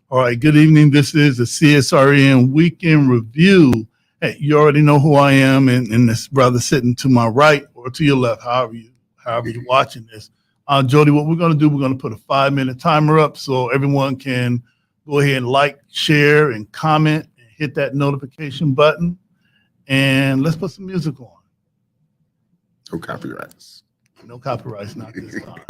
All right, good evening. This is the CSRN Weekend Review. Hey, you already know who I am, and this brother sitting to my right or to your left, however you're watching this. Jody, what we're going to do, we're going to put a 5-minute timer up so everyone can go ahead and like, share, and comment, and hit that notification button. And let's put some music on. No copyrights. No copyrights, not this time.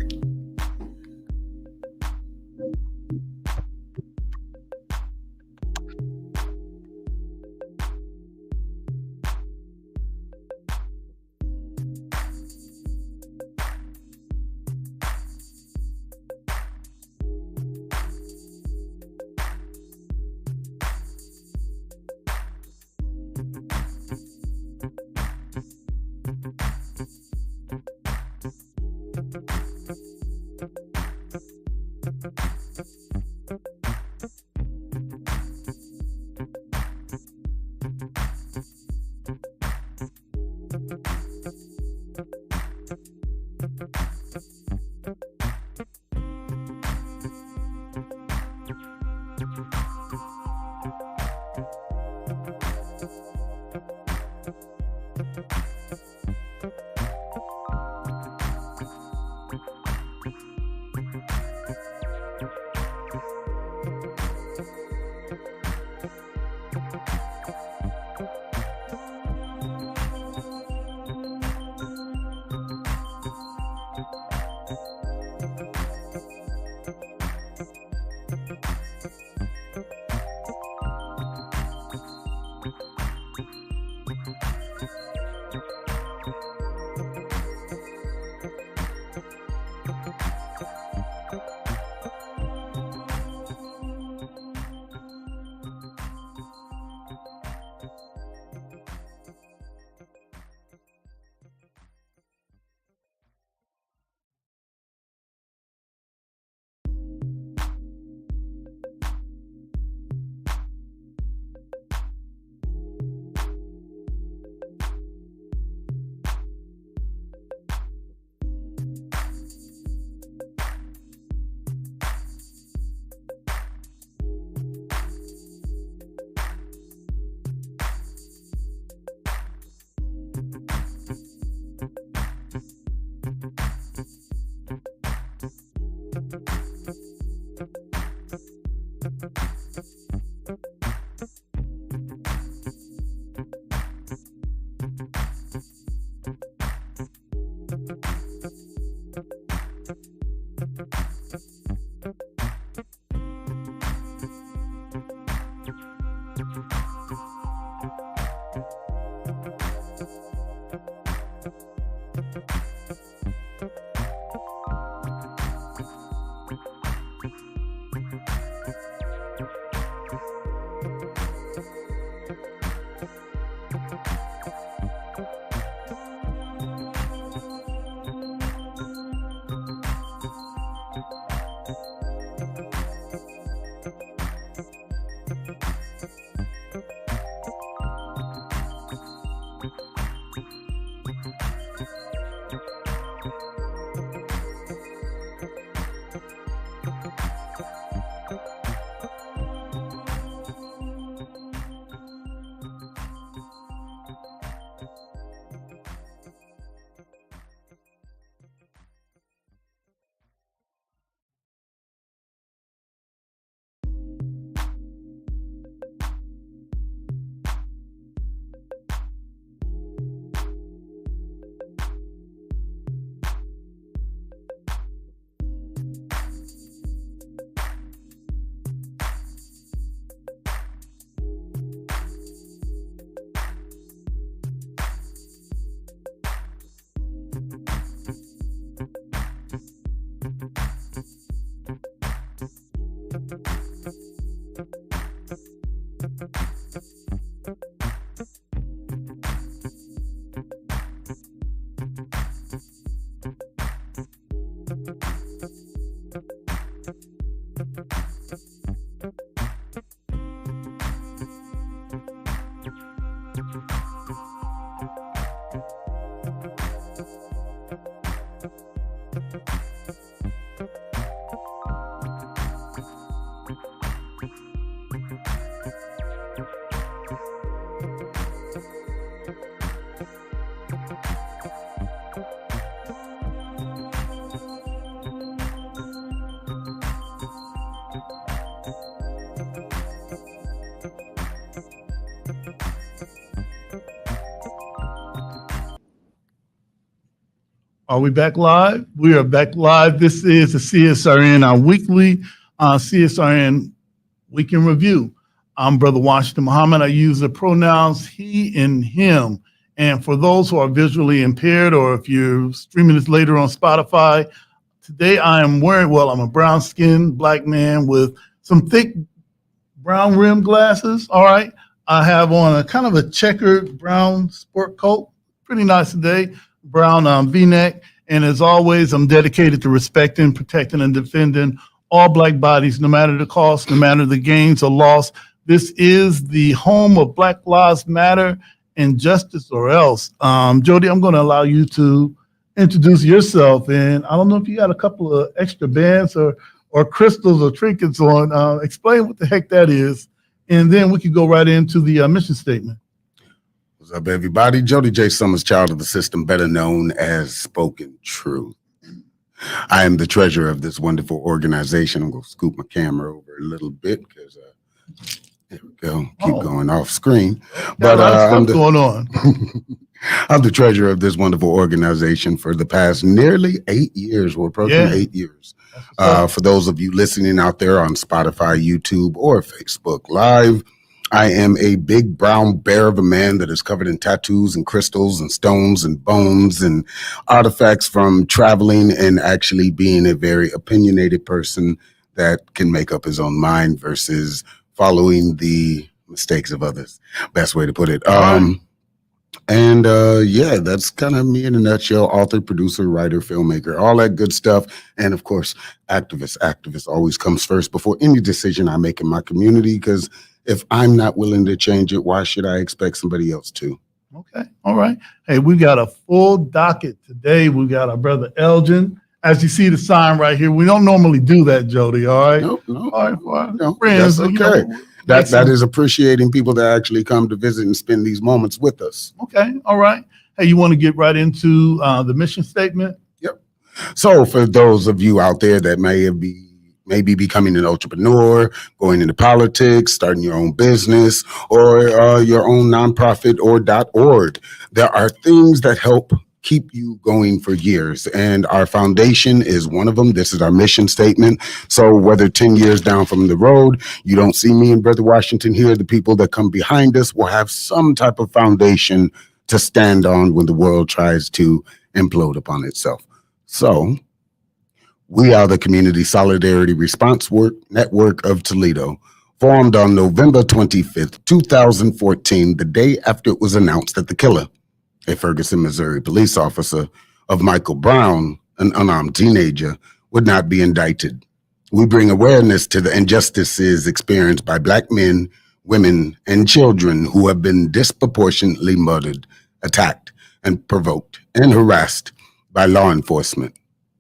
Are we back live? We are back live. This is the CSRN, our weekly CSRN Weekend Review. I'm Brother Washington Muhammad. I use the pronouns he and him. And for those who are visually impaired, or if you're streaming this later on Spotify, today I am wearing, well, I'm a brown-skinned black man with some thick brown rim glasses. All right. I have on a kind of a checkered brown sport coat. Pretty nice today. Brown V-neck. And as always, I'm dedicated to respecting, protecting, and defending all black bodies, no matter the cost, no matter the gains or loss. This is the home of Black Lives Matter and Justice or Else. Jody, I'm going to allow you to introduce yourself. And I don't know if you got a couple of extra bands or crystals or trinkets on. Explain what the heck that is. And then we could go right into the mission statement. What's up, everybody? Jody J. Summers, child of the system, better known as Spoken Truth. I am the treasurer of this wonderful organization. I'm going to scoop my camera over a little bit because there we go. Keep going off screen. But what's going on? I'm the treasurer of this wonderful organization for the past nearly 8 years. We're approaching 8 years. For those of you listening out there on Spotify, YouTube, or Facebook Live, I am a big brown bear of a man that is covered in tattoos and crystals and stones and bones and artifacts from traveling and actually being a very opinionated person that can make up his own mind versus following the mistakes of others. Best way to put it. Yeah, that's kind of me in a nutshell. Author, producer, writer, filmmaker, all that good stuff. And of course, activist. Activist always comes first before any decision I make in my community, because if I'm not willing to change it, why should I expect somebody else to? Okay. All right. Hey, we got a full docket today. We got our brother Elgin. As you see the sign right here, we don't normally do that, Jody. All right. No. All right. For our No, friends. that's okay. That is appreciating people that actually come to visit and spend these moments with us. Okay. All right. Hey, you want to get right into the mission statement? Yep. So for those of you out there that maybe becoming an entrepreneur, going into politics, starting your own business, or your own nonprofit or .org, there are things that help keep you going for years. And our foundation is one of them. This is our mission statement. So whether 10 years down from the road, you don't see me and Brother Washington here, the people that come behind us will have some type of foundation to stand on when the world tries to implode upon itself. So we are the Community Solidarity Response Network of Toledo, formed on November 25th, 2014, the day after it was announced that the killer, a Ferguson, Missouri police officer, of Michael Brown, an unarmed teenager, would not be indicted. We bring awareness to the injustices experienced by Black men, women, and children who have been disproportionately murdered, attacked, and provoked and harassed by law enforcement.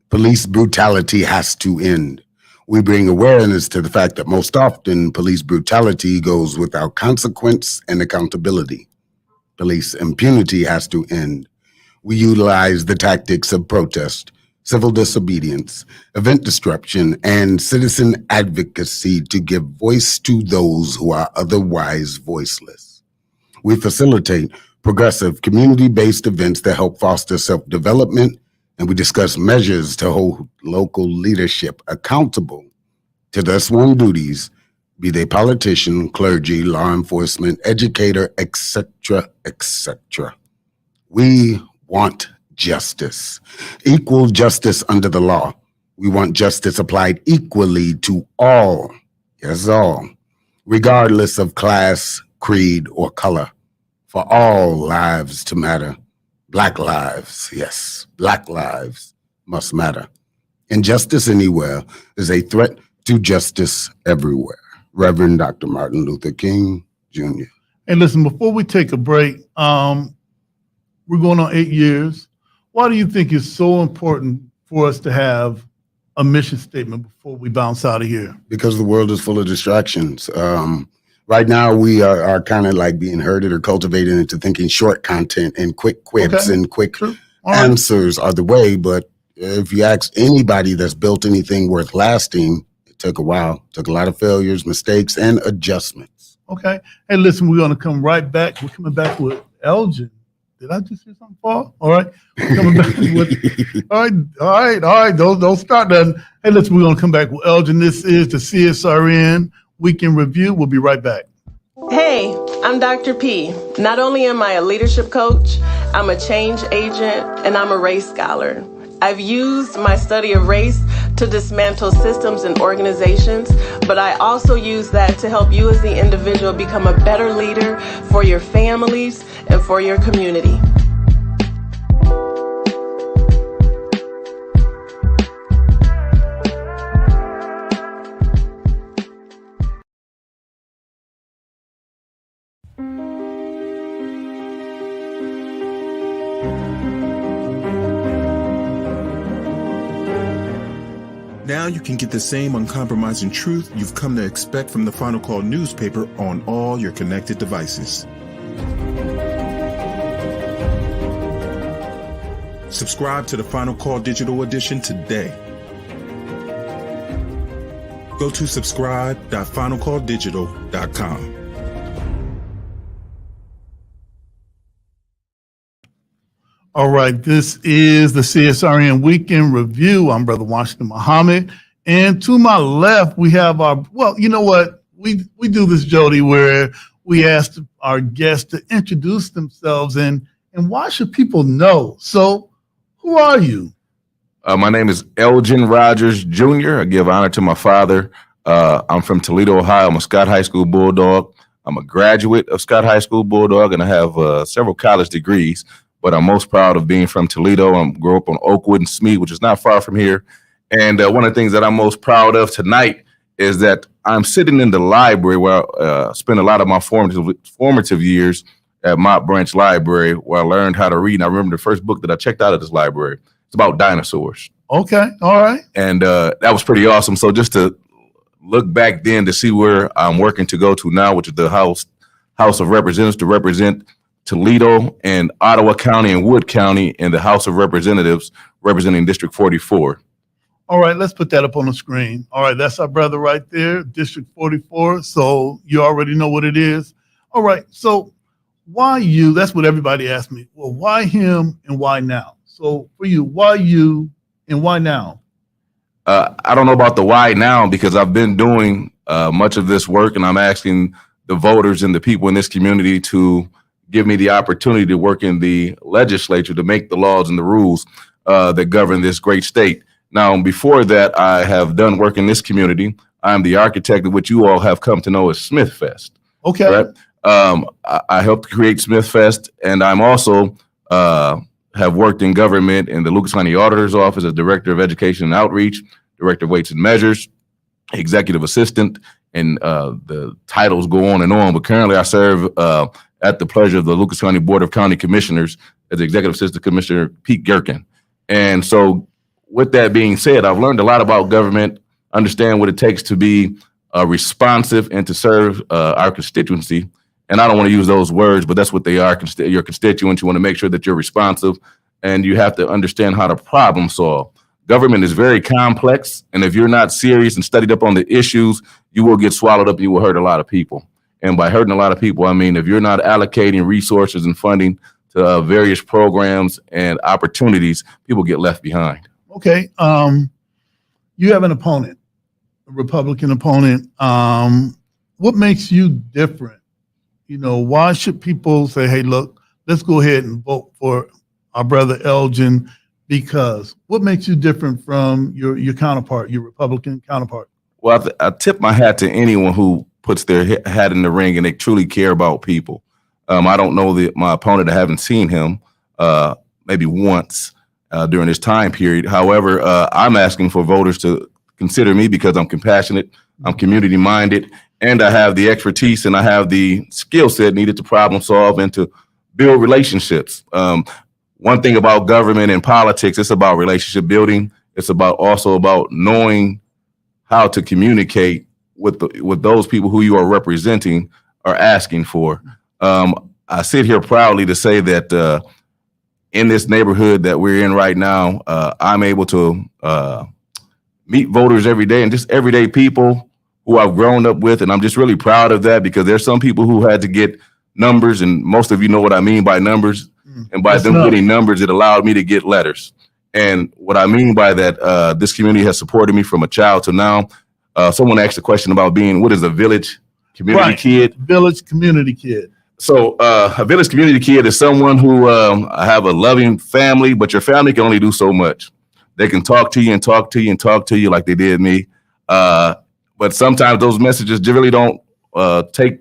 Police brutality has to end. We bring awareness to the fact that most often police brutality goes without consequence and accountability. Police impunity has to end. We utilize the tactics of protest, civil disobedience, event disruption, and citizen advocacy to give voice to those who are otherwise voiceless. We facilitate progressive, community-based events that help foster self-development, and we discuss measures to hold local leadership accountable to their sworn duties, be they politician, clergy, law enforcement, educator, etc., etc. We want justice, equal justice under the law. We want justice applied equally to all, yes, all, regardless of class, creed, or color, for all lives to matter. Black lives, yes, Black lives must matter. Injustice anywhere is a threat to justice everywhere. Reverend Dr. Martin Luther King Jr. Hey, listen, before we take a break, we're going on 8 years. Why do you think it's so important for us to have a mission statement before we bounce out of here? Because the world is full of distractions. Right now, we are kind of like being herded or cultivated into thinking short content and quick quips and quick answers are the way. But if you ask anybody that's built anything worth lasting, it took a while, took a lot of failures, mistakes, and adjustments. Okay. Hey, listen, we're going to come right back. We're coming back with Elgin Did I just hear something fall? All right. We're coming back with, all right. Don't start that. Hey, we're going to come back with Elgin. This is the CSRN Weekend Review. We'll be right back. Hey, I'm Dr. P. Not only am I a leadership coach, I'm a change agent, and I'm a race scholar. I've used my study of race to dismantle systems and organizations, but I also use that to help you as the individual become a better leader for your families and for your community. Now you can get the same uncompromising truth you've come to expect from the Final Call newspaper on all your connected devices. Subscribe to the Final Call digital edition today. Go to subscribe.finalcalldigital.com. All right, this is the CSRN Weekend Review. I'm Brother Washington Muhammad. And to my left, we have you know what? We do this, Jody, where we ask our guests to introduce themselves and why should people know? So who are you? My name is Elgin Rogers Jr. I give honor to my father. I'm from Toledo, Ohio. I'm a Scott High School Bulldog. I'm a graduate of Scott High School Bulldog, and I have several college degrees. But I'm most proud of being from Toledo. I grew up on Oakwood and Smead, which is not far from here. And one of the things that I'm most proud of tonight is that I'm sitting in the library where I spent a lot of my formative years at Mott Branch Library, where I learned how to read. And I remember the first book that I checked out of this library. It's about dinosaurs. Okay, all right. And that was pretty awesome. So just to look back then to see where I'm working to go to now, which is the House of Representatives, to represent Toledo and Ottawa County and Wood County in the House of Representatives representing District 44. All right, let's put that up on the screen. All right, that's our brother right there, District 44. So you already know what it is. All right, so why you? That's what everybody asks me. Well, why him and why now? So for you, why you and why now? I don't know about the why now because I've been doing much of this work, and I'm asking the voters and the people in this community to give me the opportunity to work in the legislature to make the laws and the rules that govern this great state. Now, before that, I have done work in this community. I'm the architect of what you all have come to know as Smith Fest. Okay. Right? I helped create Smith Fest, and I'm also have worked in government in the Lucas County Auditor's Office as Director of Education and Outreach, Director of Weights and Measures, Executive Assistant, and the titles go on. But currently I serve at the pleasure of the Lucas County Board of County Commissioners as Executive Assistant Commissioner Pete Gerken. And so with that being said, I've learned a lot about government, understand what it takes to be responsive and to serve our constituency. And I don't want to use those words, but that's what they are, your constituents. You want to make sure that you're responsive, and you have to understand how to problem solve. Government is very complex, and if you're not serious and studied up on the issues, you will get swallowed up. You will hurt a lot of people. And by hurting a lot of people, I mean, if you're not allocating resources and funding to various programs and opportunities, people get left behind. Okay. You have an opponent, a Republican opponent. What makes you different? You know, why should people say, hey, look, let's go ahead and vote for our brother Elgin? Because what makes you different from your counterpart, your Republican counterpart? Well, I tip my hat to anyone who puts their hat in the ring and they truly care about people. I don't know my opponent. I haven't seen him maybe once during this time period. However, I'm asking for voters to consider me because I'm compassionate, I'm community minded, and I have the expertise and I have the skill set needed to problem solve and to build relationships. One thing about government and politics, it's about relationship building. It's also about knowing how to communicate with those people who you are representing are asking for. I sit here proudly to say that in this neighborhood that we're in right now, I'm able to meet voters every day and just everyday people who I've grown up with. And I'm just really proud of that because there's some people who had to get numbers, and most of you know what I mean by numbers. And by That's them enough. getting numbers, it allowed me to get letters. And what I mean by that, this community has supported me from a child to now. Someone asked a question about what is a village community kid? Village community kid. So a village community kid is someone who have a loving family, but your family can only do so much. They can talk to you and talk to you and talk to you like they did me. But sometimes those messages really don't take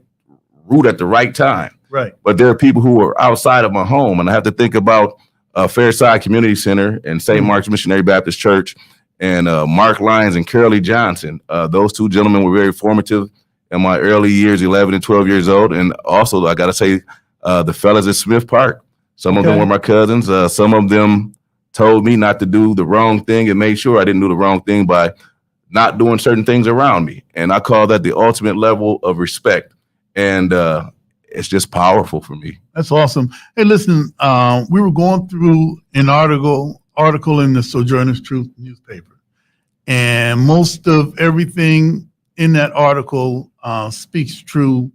root at the right time. Right. But there are people who are outside of my home, and I have to think about Fairside Community Center and St. Mark's Missionary Baptist Church and Mark Lyons and Carolee Johnson. Those two gentlemen were very formative in my early years, 11 and 12 years old. And also, I got to say, the fellas at Smith Park. Some of them were my cousins. Some of them told me not to do the wrong thing and made sure I didn't do the wrong thing by not doing certain things around me. And I call that the ultimate level of respect. And it's just powerful for me. That's awesome. Hey, listen, we were going through an article in the Sojourner's Truth newspaper, and most of everything in that article speaks true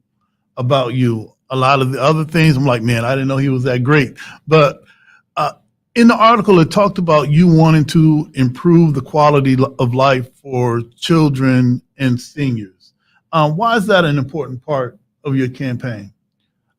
about you. A lot of the other things, I'm like, man, I didn't know he was that great. But in the article, it talked about you wanting to improve the quality of life for children and seniors. Why is that an important part of your campaign?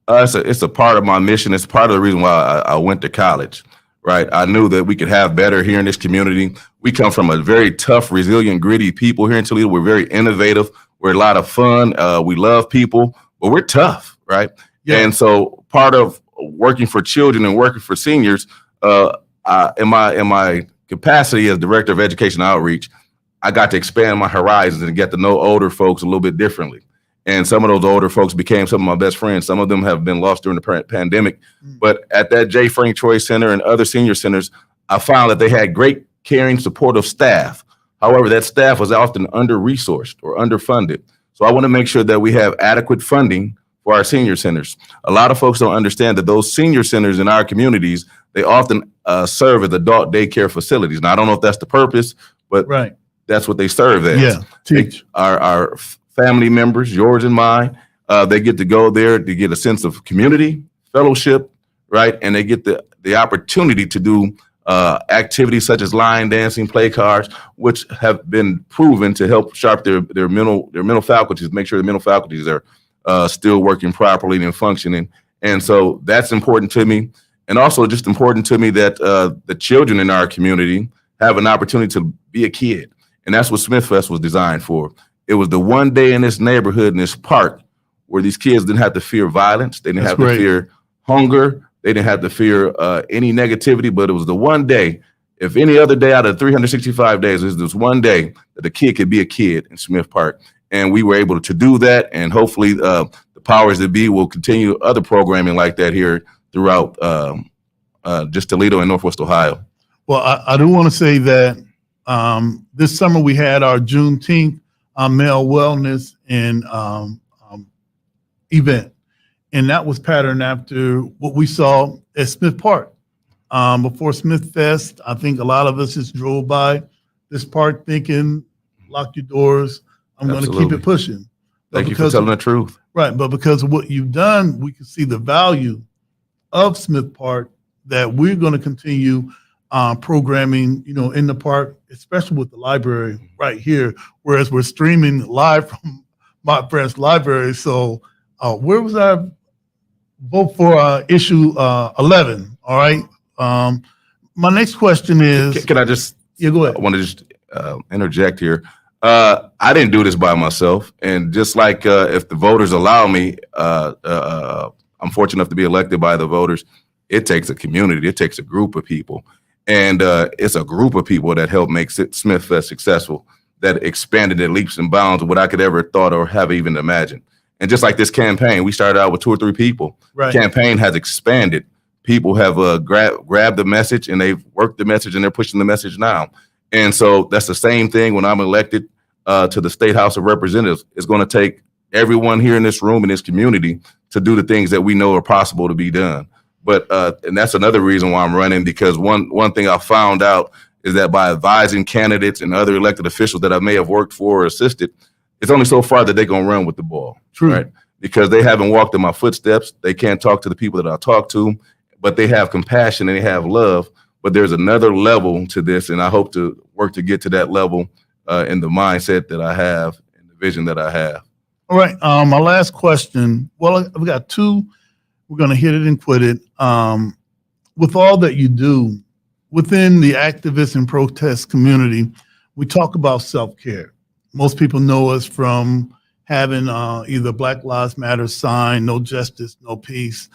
It's a part of my mission. It's part of the reason why I went to college, right? I knew that we could have better here in this community. We come from a very tough, resilient, gritty people here in Toledo. We're very innovative. We're a lot of fun. We love people, but we're tough, right? Yeah. And so part of working for children and working for seniors, in my capacity as Director of Education Outreach, I got to expand my horizons and get to know older folks a little bit differently. And some of those older folks became some of my best friends. Some of them have been lost during the pandemic. But at that J. Frank Troy Center and other senior centers, I found that they had great, caring, supportive staff. However, that staff was often under-resourced or underfunded. So I want to make sure that we have adequate funding for our senior centers. A lot of folks don't understand that those senior centers in our communities, they often serve as adult daycare facilities. Now, I don't know if that's the purpose, but that's what they serve as. Yeah, teach. Our family members, yours and mine, they get to go there to get a sense of community, fellowship, right? And they get the opportunity to do activities such as line dancing, play cards, which have been proven to help sharpen their mental faculties, make sure the mental faculties are still working properly and functioning. And so that's important to me. And also just important to me that the children in our community have an opportunity to be a kid. And that's what Smith Fest was designed for. It was the one day in this neighborhood, in this park, where these kids didn't have to fear violence. They didn't have to fear hunger. They didn't have to fear any negativity, but it was the one day. If any other day out of 365 days, there's this one day that the kid could be a kid in Smith Park. And we were able to do that. And hopefully the powers that be will continue other programming like that here throughout just Toledo and Northwest Ohio. Well, I do want to say that this summer we had our Juneteenth male wellness and event. And that was patterned after what we saw at Smith Park. Before Smith Fest, I think a lot of us just drove by this park thinking, lock your doors, I'm going to keep it pushing. Thank you for telling the truth. Right, but because of what you've done, we can see the value of Smith Park that we're going to continue programming, in the park, especially with the library right here, whereas we're streaming live from my friend's library. So where was our vote for issue 11? All right. My next question is. Can I just? Yeah, go ahead. I want to just interject here. I didn't do this by myself. And just like if the voters allow me, I'm fortunate enough to be elected by the voters. It takes a community. It takes a group of people. And it's a group of people that helped make Smith Fest successful, that expanded it leaps and bounds of what I could ever thought or have even imagined. And just like this campaign, we started out with 2 or 3 people. Right. The campaign has expanded. People have grabbed the message and they've worked the message and they're pushing the message now. And so that's the same thing when I'm elected to the State House of Representatives. It's going to take everyone here in this room, in this community, to do the things that we know are possible to be done. But and that's another reason why I'm running, because one thing I found out is that by advising candidates and other elected officials that I may have worked for or assisted, it's only so far that they're going to run with the ball. True. Right? Because they haven't walked in my footsteps. They can't talk to the people that I talk to. but they have compassion and they have love. But there's another level to this, and I hope to work to get to that level in the mindset that I have and the vision that I have. All right. My last question. Well, we got two. We're going to hit it and quit it. With all that you do within the activist and protest community, we talk about self-care. Most people know us from having either Black Lives Matter sign, no justice, no peace.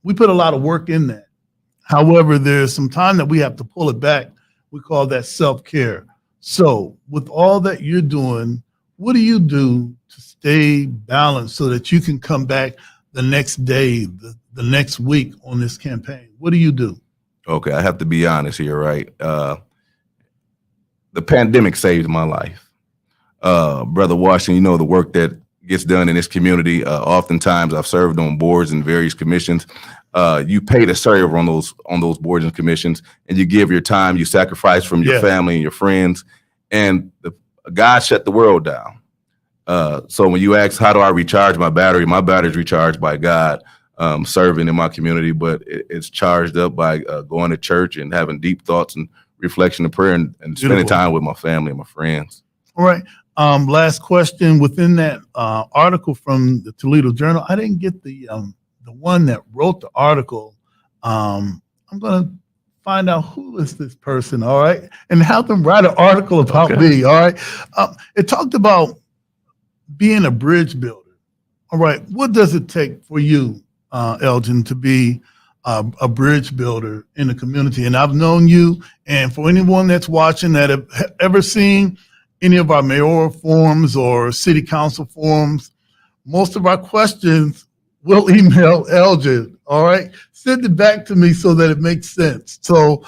We put a lot of work in that. However, there's some time that we have to pull it back. We call that self-care. So with all that you're doing, what do you do to stay balanced so that you can come back the next day, the next week on this campaign? What do you do? Okay, I have to be honest here, right? The pandemic saved my life. Brother Washington, you know the work that gets done in this community. Oftentimes I've served on boards and various commissions. You pay to serve on those boards and commissions, and you give your time, you sacrifice from your family and your friends, and God shut the world down. So when you ask, how do I recharge my battery is recharged by God, serving in my community, but it's charged up by going to church and having deep thoughts and reflection and prayer and spending time with my family and my friends. All right. Last question. Within that article from the Toledo Journal, I didn't get the one that wrote the article. I'm going to find out who is this person, all right, and have them write an article about me, all right? It talked about being a bridge builder. All right, what does it take for you, Elgin, to be a bridge builder in the community? And I've known you, and for anyone that's watching that have ever seen any of our mayoral forums or city council forums, most of our questions we'll email Elgin, all right? Send it back to me so that it makes sense. So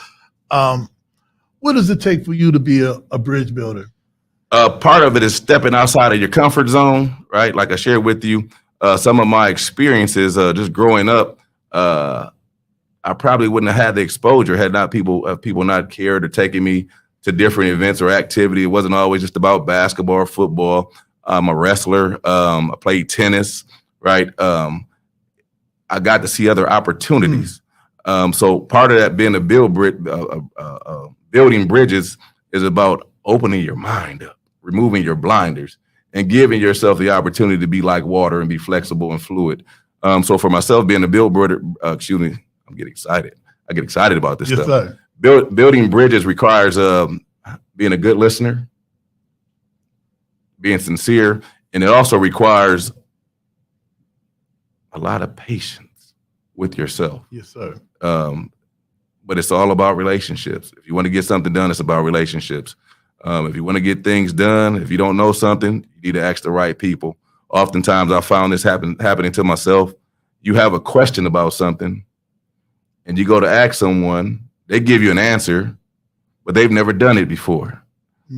what does it take for you to be a bridge builder? Part of it is stepping outside of your comfort zone, right? Like I shared with you, some of my experiences just growing up, I probably wouldn't have had the exposure had not people not cared or taken me to different events or activity. It wasn't always just about basketball or football. I'm a wrestler. I played tennis, right? I got to see other opportunities. So part of that being building bridges is about opening your mind up, removing your blinders, and giving yourself the opportunity to be like water and be flexible and fluid. So for myself, being a builder, I'm getting excited. I get excited about this stuff. Sir. Building bridges requires being a good listener, being sincere, and it also requires a lot of patience with yourself. Yes, sir. But it's all about relationships. If you want to get something done, it's about relationships. If you want to get things done, if you don't know something, you need to ask the right people. Oftentimes I found this happening to myself. You have a question about something and you go to ask someone, they give you an answer, but they've never done it before.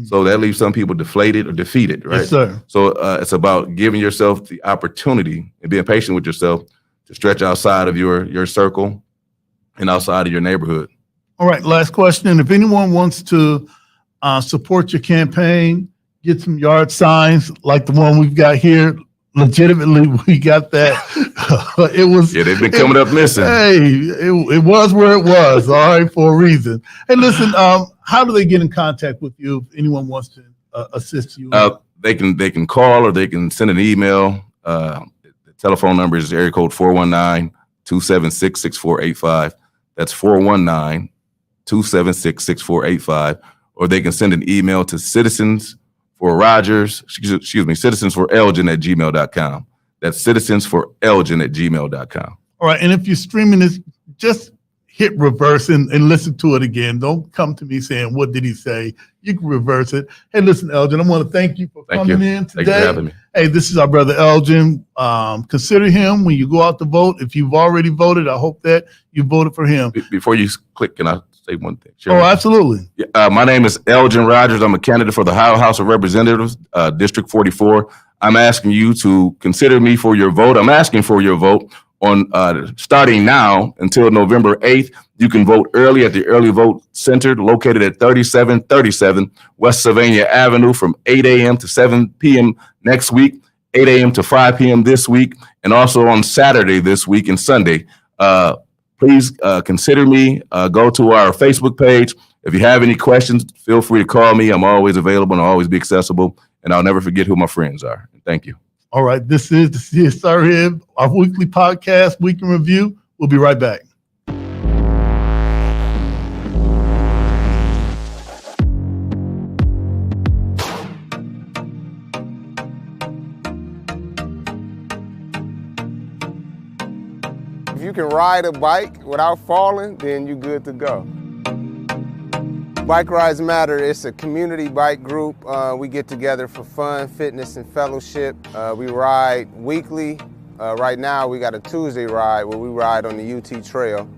So that leaves some people deflated or defeated, right? Yes, sir. So it's about giving yourself the opportunity and being patient with yourself to stretch outside of your circle and outside of your neighborhood. All right, last question. If anyone wants to support your campaign, get some yard signs like the one we've got here. Legitimately, we got that. They've been coming up missing. Hey, it was where it was, all right, for a reason. Hey, listen, how do they get in contact with you if anyone wants to assist you? They can call or they can send an email. The telephone number is area code 419-276-6485. That's 419-276-6485. Or they can send an email to citizensforelgin@gmail.com. That's citizensforelgin@gmail.com. All right. And if you're streaming this, just hit reverse and listen to it again. Don't come to me saying, what did he say? You can reverse it. Hey, listen, Elgin, I want to thank you for coming in today. Thank you for having me. Hey, this is our brother Elgin. Consider him when you go out to vote. If you've already voted, I hope that you voted for him. Before you click, can I say one thing? Sure. Oh, absolutely. My name is Elgin Rogers. I'm a candidate for the Ohio House of Representatives, District 44. I'm asking you to consider me for your vote. I'm asking for your vote on starting now until November 8th. You can vote early at the Early Vote Center located at 3737 West Sylvania Avenue from 8 a.m. to 7 p.m. next week, 8 a.m. to 5 p.m. this week, and also on Saturday this week and Sunday. please consider me. Go to our Facebook page. If you have any questions, feel free to call me. I'm always available and I'll always be accessible. And I'll never forget who my friends are. Thank you. All right. This is the CSRN, our weekly podcast, Week in Review. We'll be right back. If you can ride a bike without falling, then you're good to go. Bike Rides Matter, it's a community bike group. We get together for fun, fitness, and fellowship. We ride weekly. Right now we got a Tuesday ride where we ride on the UT Trail.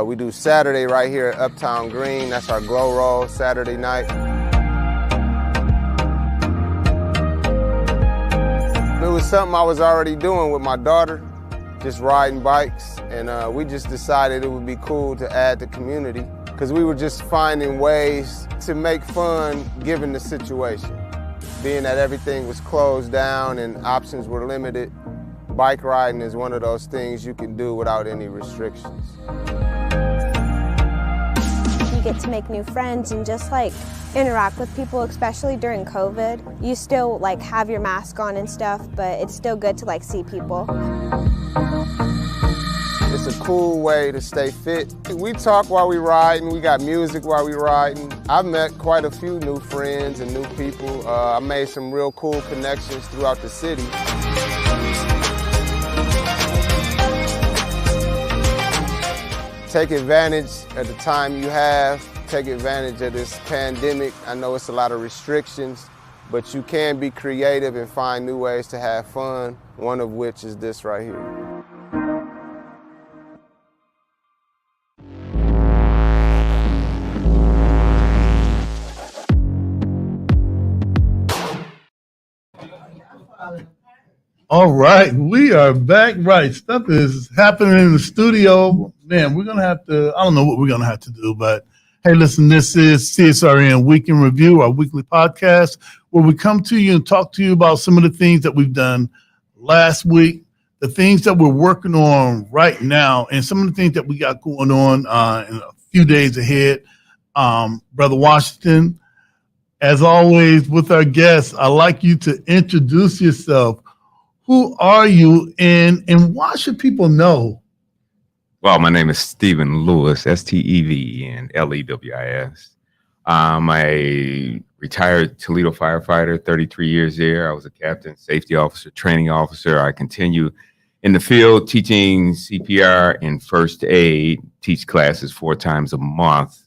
We do Saturday right here at Uptown Green. That's our glow roll Saturday night. It was something I was already doing with my daughter, just riding bikes, and we just decided it would be cool to add the community because we were just finding ways to make fun given the situation. Being that everything was closed down and options were limited, bike riding is one of those things you can do without any restrictions. You get to make new friends and just like interact with people, especially during COVID. You still like have your mask on and stuff, but it's still good to like see people. It's a cool way to stay fit. We talk while we riding, we got music while we riding. I've met quite a few new friends and new people. I made some real cool connections throughout the city. Take advantage of the time you have. Take advantage of this pandemic. I know it's a lot of restrictions, but you can be creative and find new ways to have fun, one of which is this right here. All right, we are back. Right, stuff is happening in the studio. Man, we're gonna have to. I don't know what we're gonna have to do, but hey, listen, this is CSRN Week in Review, our weekly podcast, where we come to you and talk to you about some of the things that we've done last week, the things that we're working on right now, and some of the things that we got going on in a few days ahead. Brother Washington, as always, with our guests, I'd like you to introduce yourself. Who are you, and why should people know? Well, my name is Stephen Lewis, STEVEN, I'm a retired Toledo firefighter, 33 years there. I was a captain, safety officer, training officer. I continue in the field teaching CPR and first aid, teach classes 4 times a month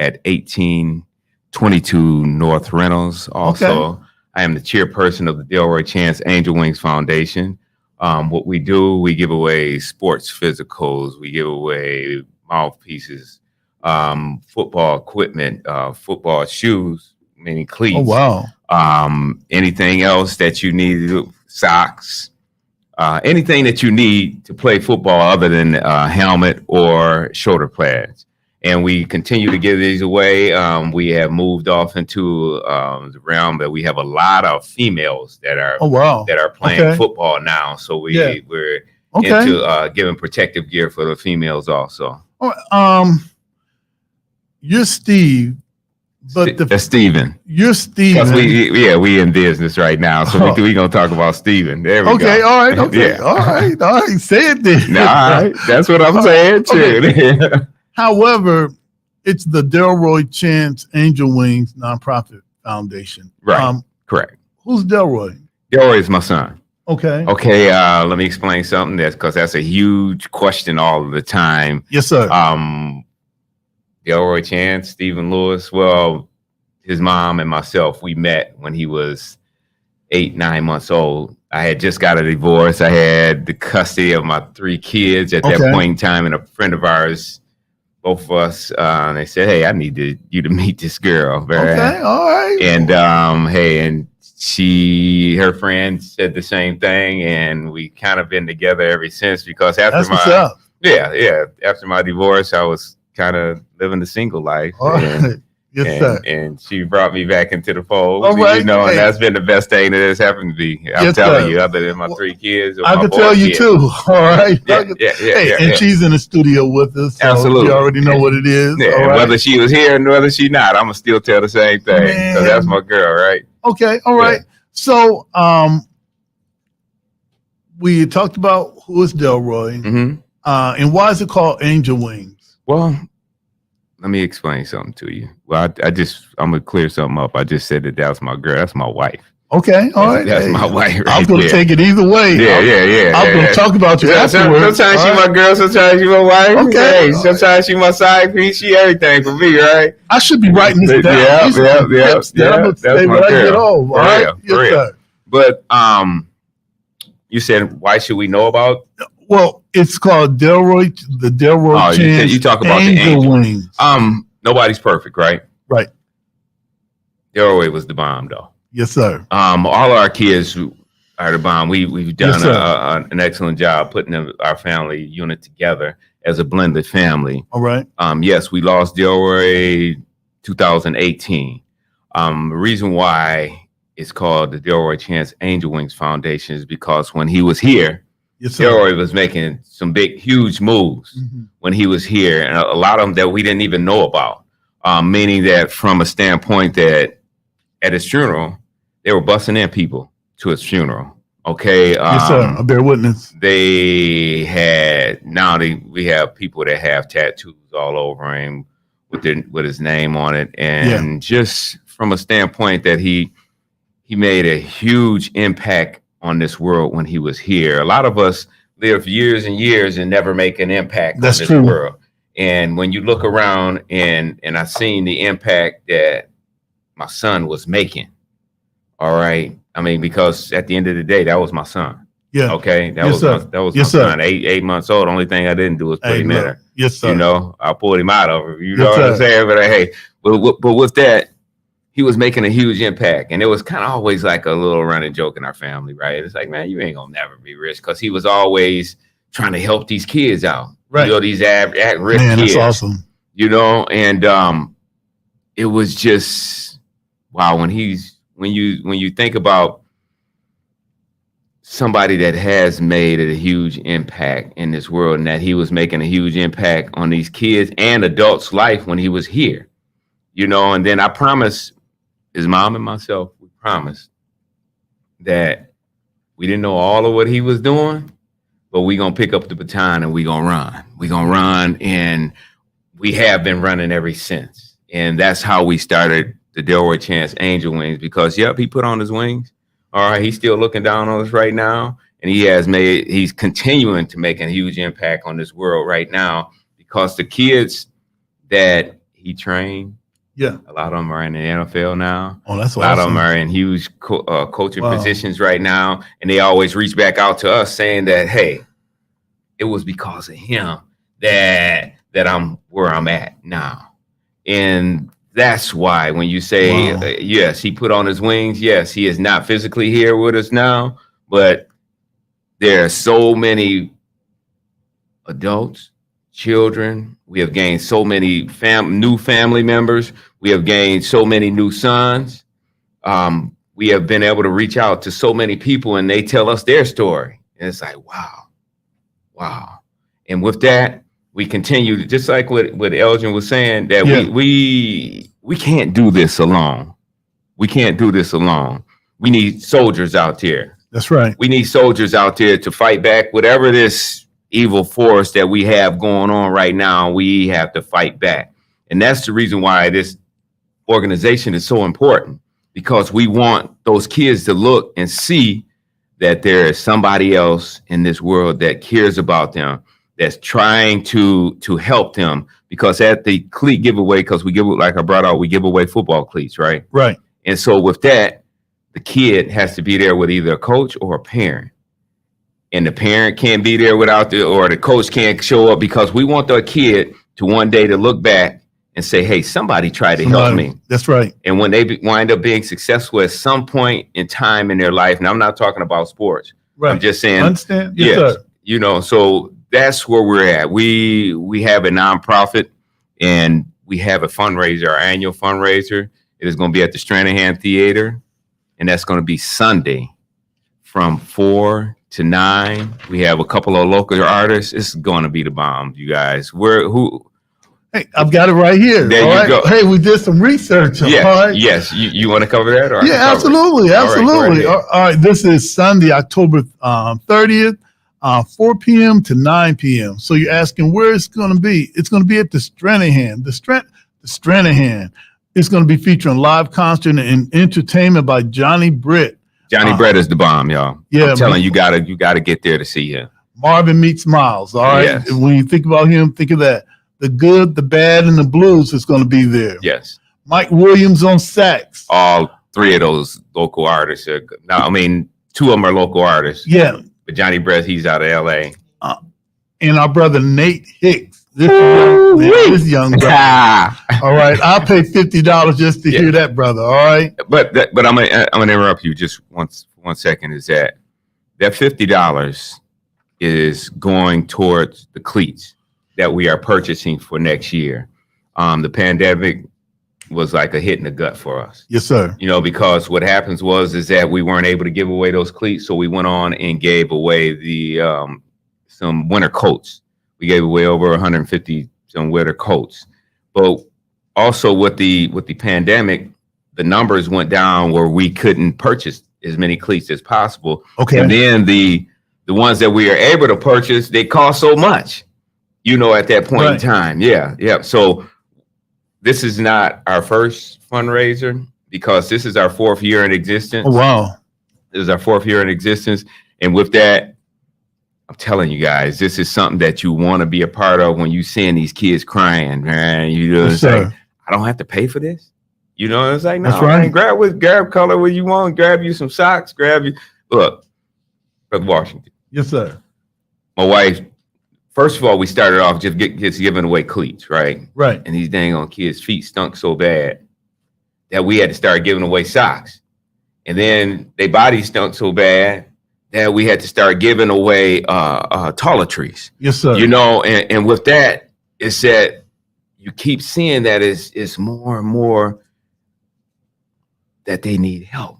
at 1822 North Reynolds. Also, okay. I am the chairperson of the Delroy Chance Angel Wings Foundation. What we do, we give away sports physicals, we give away mouthpieces, football equipment, football shoes, meaning cleats. Oh, wow. Anything else that you need, socks, anything that you need to play football other than a helmet or shoulder pads. And we continue to give these away. We have moved off into the realm that we have a lot of females that are playing football now. So we're into giving protective gear for the females also. All right. You're Steve, but that's Steven. You're Steven. Because we in business right now, so we gonna talk about Steven. There we go. Okay, all right, okay, all right. Say it then. All right, that's what I'm saying too. Okay. However, it's the Delroy Chance Angel Wings Nonprofit Foundation. Right. Correct. Who's Delroy? Delroy is my son. Okay. Okay. Let me explain something. Because that's a huge question all of the time. Yes, sir. Delroy Chance, Stephen Lewis. Well, his mom and myself, we met when he was 8-9 months old. I had just got a divorce. I had the custody of my 3 kids at that point in time, and a friend of ours. Both of us, they said, "Hey, I need you to meet this girl." Okay, all right. And and her friend said the same thing, and we kind of been together ever since. Because after after my divorce, I was kind of living the single life. All right. Yes, sir. And she brought me back into the fold. All right. And that's been the best thing that has happened to me. I'm Yes, telling sir. you, other than my 3 kids. Or I my can boy tell you kids. too. All right. Yeah. She's in the studio with us. So Absolutely. You already know what it is. Yeah, all and right. whether she was here and whether she not, I'm gonna still tell the same thing. Man. So that's my girl, right? Okay. All right. So, we talked about who is Delroy, Mm-hmm. and why is it called Angel Wings? Well, let me explain something to you. Well, I'm gonna clear something up. I just said that was my girl. That's my wife. Okay. All right. That's my wife. Right I'm going to take it either way. Yeah. I'm going to talk about you afterwards. Sometimes she my girl. Sometimes she my wife. Okay. Hey, sometimes she my side piece. She everything for me, right? I should be writing this down. Yeah. That's my girl. For real. But you said, why should we know about? Well, it's called Delroy. The Delroy Chance. You talk about Angel the Angel Wings. Nobody's perfect, right? Right. Delroy was the bomb, though. Yes, sir. All our kids are the bomb. We've done an excellent job putting our family unit together as a blended family. All right. Yes, we lost Delroy 2018. The reason why it's called the Delroy Chance Angel Wings Foundation is because when he was here, Delroy was making some huge moves when he was here, and a lot of them that we didn't even know about. Meaning that from a standpoint that at his funeral, they were busting in people to his funeral. Okay. Yes, sir. I bear witness. We have people that have tattoos all over him with his name on it, and just from a standpoint that he made a huge impact on this world when he was here. A lot of us live years and years and never make an impact on this world. And when you look around and I seen the impact that my son was making. All right. I mean, because at the end of the day, that was my son. Yeah. Okay. That was my son. 8 months old. Only thing I didn't do was put him in there. Yes, sir. I pulled him out of it. You know what I'm saying? But hey, but with that, he was making a huge impact. And it was kind of always like a little running joke in our family, right? It's like, man, you ain't gonna never be rich, because he was always trying to help these kids out. Right. These at-risk Man, kids. that's awesome. And it was just wow. When you think about somebody that has made a huge impact in this world, and that he was making a huge impact on these kids and adults' life when he was here, and then I promised his mom and myself, we promised that we didn't know all of what he was doing, but we gonna pick up the baton and we gonna run. We gonna run, and we have been running ever since. And that's how we started the Delroy Chance Angel Wings, because he put on his wings. All right, he's still looking down on us right now, and he's continuing to make a huge impact on this world right now, because the kids that he trained, a lot of them are in the NFL now. Oh, that's awesome. A lot of them are in huge coaching positions right now, and they always reach back out to us saying that, hey, it was because of him that I'm where I'm at now. And that's why when you say, yes, he put on his wings, yes, he is not physically here with us now, but there are so many adults, children. We have gained so many new family members. We have gained so many new sons. We have been able to reach out to so many people, and they tell us their story. And it's like, wow. And with that, we continue, just like what Elgin was saying, that we can't do this alone. We can't do this alone. We need soldiers out there. That's right. We need soldiers out there to fight back whatever this evil force that we have going on right now. We have to fight back. And that's the reason why this organization is so important, because we want those kids to look and see that there is somebody else in this world that cares about them, that's trying to help them. Because at the cleat giveaway, because we give, like I brought out, we give away football cleats, right? Right. And so with that, the kid has to be there with either a coach or a parent. And the parent can't be there without or the coach can't show up, because we want the kid to one day to look back and say, hey, somebody tried to help me. That's right. And when they wind up being successful at some point in time in their life, and I'm not talking about sports. Right. I'm just saying. Understand? Yes, sir. So that's where we're at. We have a nonprofit, and we have a fundraiser, our annual fundraiser. It is going to be at the Stranahan Theater, and that's going to be Sunday from 4 to 9. We have a couple of local artists. It's going to be the bomb, you guys. Hey, I've got it right here. There all you right? go. Hey, we did some research. Yes, all right? yes. You want to cover that? Or I Yeah, can cover it? absolutely. All right, go right Absolutely. ahead. All right. This is Sunday, October 30th, 4 p.m. to 9 p.m. So you're asking where it's going to be. It's going to be at the Stranahan. The Stranahan. It's going to be featuring live concert and entertainment by Johnny Britt. Johnny Brett is the bomb, y'all. Yeah, I'm telling you, you gotta get there to see him. Marvin meets Miles. All right. Yes. When you think about him, think of that. The good, the bad, and the blues is going to be there. Yes. Mike Williams on sax. All three of those local artists are now. I mean, two of them are local artists. Yeah. But Johnny Brett, he's out of LA. And our brother Nate Hicks. This young brother. All right. I'll pay $50 just to hear that, brother. All right. But I'm gonna interrupt you just one second. Is that $50 is going towards the cleats that we are purchasing for next year. The pandemic was like a hit in the gut for us. Yes, sir. You know, because what happens is that we weren't able to give away those cleats, so we went on and gave away the some winter coats. We gave away over 150 some winter coats. But also with the pandemic, the numbers went down where we couldn't purchase as many cleats as possible. Okay. And then the ones that we are able to purchase, they cost so much, you know, at that point in time. Yeah. So this is not our first fundraiser because this is our 4th year in existence. Oh, wow. This is our 4th year in existence. And with that, I'm telling you guys, this is something that you want to be a part of when you seeing these kids crying, man. You know, it's like, I don't have to pay for this. You know, it's like, no, that's right. Man, grab color what you want, grab you some socks, look, Brother Washington. Yes, sir. My wife, first of all, we started off just giving away cleats, right? Right. And these dang on kids' feet stunk so bad that we had to start giving away socks. And then their bodies stunk so bad that we had to start giving away toiletries. Yes, sir. You know, and with that, it's that you keep seeing that it's more and more that they need help.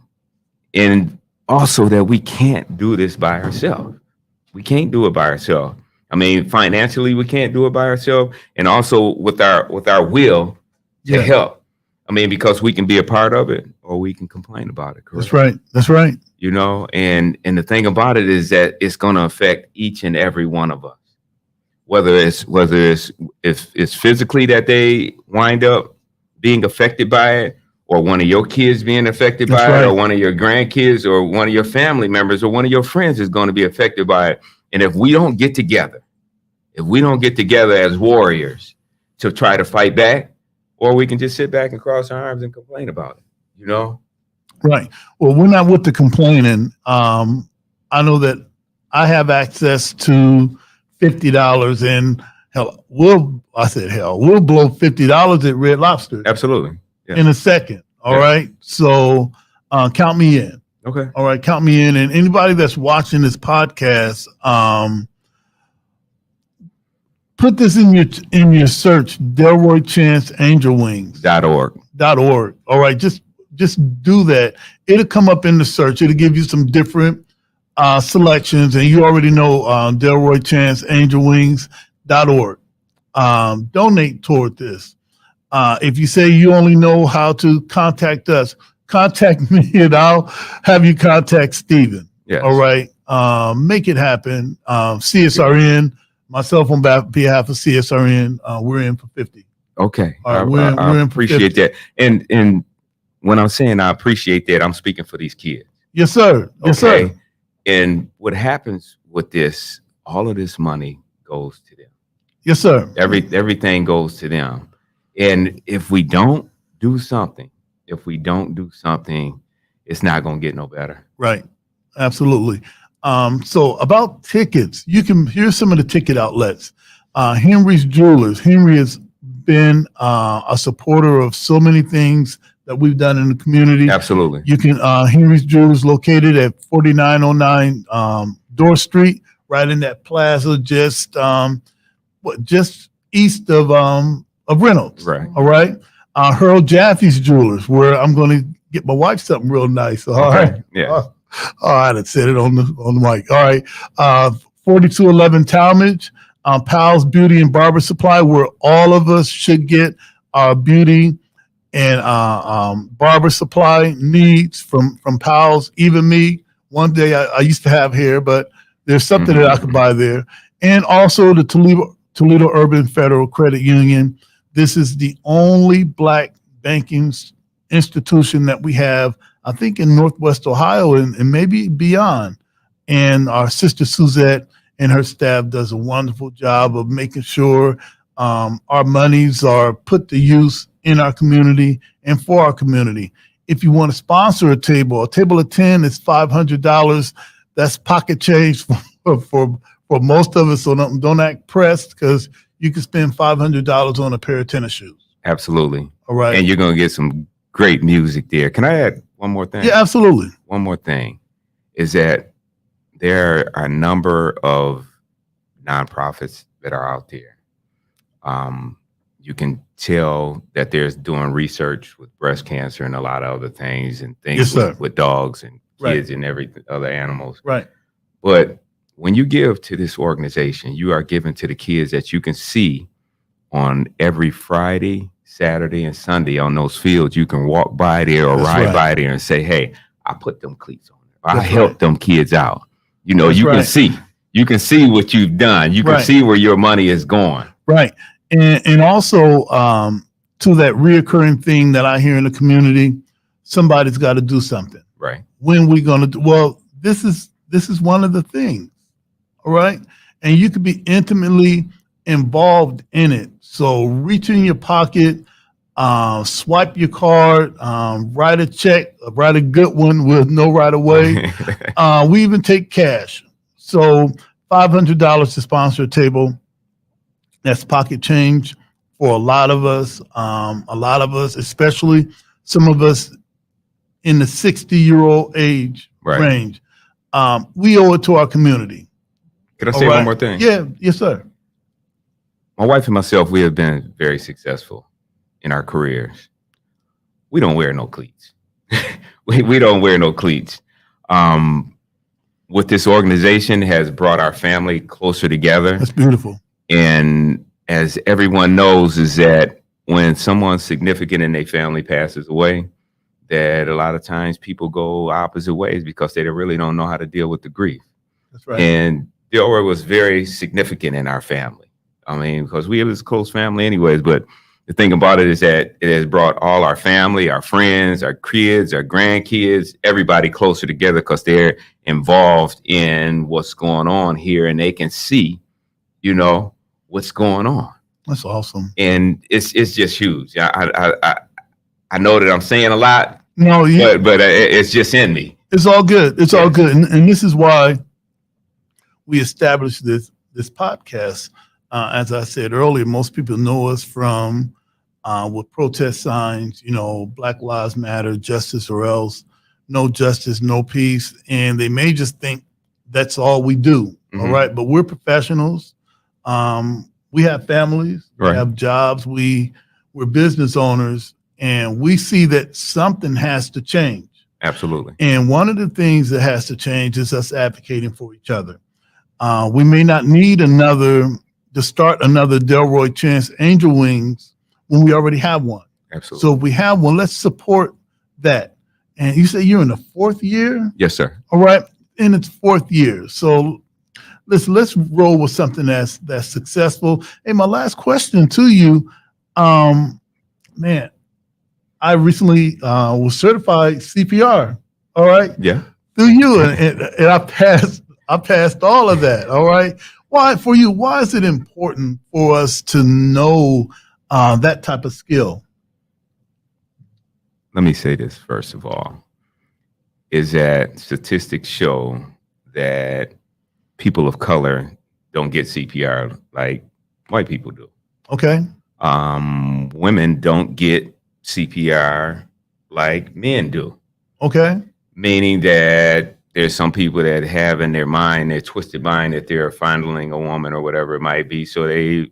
And also that we can't do this by ourselves. We can't do it by ourselves. I mean, financially, we can't do it by ourselves. And also with our will to help. I mean, because we can be a part of it or we can complain about it. Correct? That's right. That's right. You know, and the thing about it is that it's going to affect each and every one of us, whether it's physically that they wind up being affected by it, or one of your kids being affected by it, or one of your grandkids, or one of your family members, or one of your friends is going to be affected by it. And if we don't get together as warriors to try to fight back, or we can just sit back and cross our arms and complain about it, you know? Right. Well, we're not with the complaining. I know that I have access to $50 and we'll blow $50 at Red Lobster. Absolutely. Yeah. In a second. All right. So count me in. Okay. All right. Count me in. And anybody that's watching this podcast, put this in your search, Delroy Chance Angel Wings.org. All right. Just do that. It'll come up in the search. It'll give you some different selections, and you already know Delroy Chance Angel Wings.org. Donate toward this. If you say you only know how to contact us, contact me, and I'll have you contact Stephen. Yes. All right. Make it happen. CSRN, myself on behalf of CSRN, we're in for 50. Okay. All right, I appreciate that. And when I'm saying I appreciate that, I'm speaking for these kids. Yes, sir. Yes, sir. And what happens with this, all of this money goes to them. Yes, sir. Everything goes to them. And if we don't do something, it's not going to get no better. Right. Absolutely. So about tickets, here's some of the ticket outlets. Henry's Jewelers. Henry has been a supporter of so many things that we've done in the community. Absolutely. You can, Henry's Jewelers located at 4909 Dorr Street, right in that plaza, just east of of Reynolds. Right. All right. Earl Jaffe's Jewelers, where I'm going to get my wife something real nice. All right. Yeah. All right, I said it on the mic. All right. 4211 Talmadge, Powell's Beauty and Barber Supply, where all of us should get our beauty and barber supply needs from Powell's. Even me, one day I used to have hair, but there's something that I could buy there. And also the Toledo Urban Federal Credit Union. This is the only Black banking institution that we have, I think, in Northwest Ohio and maybe beyond. And our sister Suzette and her staff does a wonderful job of making sure our monies are put to use in our community and for our community. If you want to sponsor a table of 10 is $500. That's pocket change for most of us. So don't act pressed, because you can spend $500 on a pair of tennis shoes. Absolutely. All right. And you're going to get some great music there. Can I add one more thing? Yeah, absolutely. One more thing is that there are a number of nonprofits that are out there. You can tell that they're doing research with breast cancer and a lot of other things, and things with dogs and kids and every other animals. Right. But when you give to this organization, you are giving to the kids that you can see on every Friday, Saturday, and Sunday on those fields. You can walk by there or ride by there and say, hey, I put them cleats on there. I helped them kids out. You know, you can see. You can see what you've done. You can see where your money is going. Right. And also to that reoccurring thing that I hear in the community, somebody's got to do something. Right. When we going to do? Well, this is one of the things. All right. And you could be intimately involved in it. So reach in your pocket, swipe your card, write a check, write a good one with no right away. We even take cash. So $500 to sponsor a table. That's pocket change for a lot of us. Especially some of us in the 60-year-old age range. We owe it to our community. Can I say one more thing? Yeah, yes, sir. My wife and myself, we have been very successful in our careers. We don't wear no cleats. we don't wear no cleats. What this organization has brought our family closer together. That's beautiful. And as everyone knows, is that when someone significant in their family passes away, that a lot of times people go opposite ways because they really don't know how to deal with the grief. That's right. And Delroy was very significant in our family. I mean, because we have this close family anyways, but the thing about it is that it has brought all our family, our friends, our kids, our grandkids, everybody closer together because they're involved in what's going on here and they can see, you know, what's going on. That's awesome. And it's just huge. I know that I'm saying a lot, but it's just in me. It's all good. It's all good. And this is why we established this podcast. As I said earlier, most people know us from with protest signs, you know, Black Lives Matter, justice or else, no justice, no peace. And they may just think that's all we do. All right. But we're professionals. We have families, we have jobs, we're business owners, and we see that something has to change. Absolutely. And one of the things that has to change is us advocating for each other. We may not need to start another Delroy Chance Angel Wings when we already have one. Absolutely. So if we have one, let's support that. And you say you're in the 4th year? Yes, sir. All right. In its 4th year. So let's roll with something that's successful. Hey, my last question to you, man, I recently was certified CPR. All right. Yeah. Through you, and I passed all of that. All right. Why is it important for us to know that type of skill? Let me say this first of all, is that statistics show that people of color don't get CPR like white people do. Okay. Women don't get CPR like men do. Okay. Meaning that there's some people that have in their mind, their twisted mind, that they're fondling a woman or whatever it might be. So they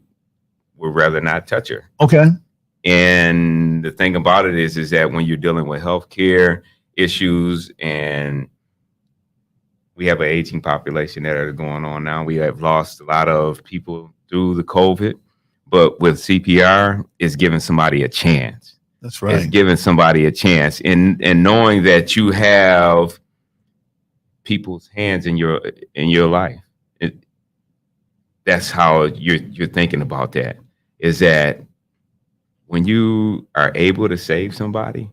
would rather not touch her. Okay. And the thing about it is that when you're dealing with healthcare issues, and we have an aging population that are going on now, we have lost a lot of people through the COVID, but with CPR, it's giving somebody a chance. That's right. It's giving somebody a chance, and knowing that you have people's hands in your life. That's how you're thinking about that. Is that when you are able to save somebody,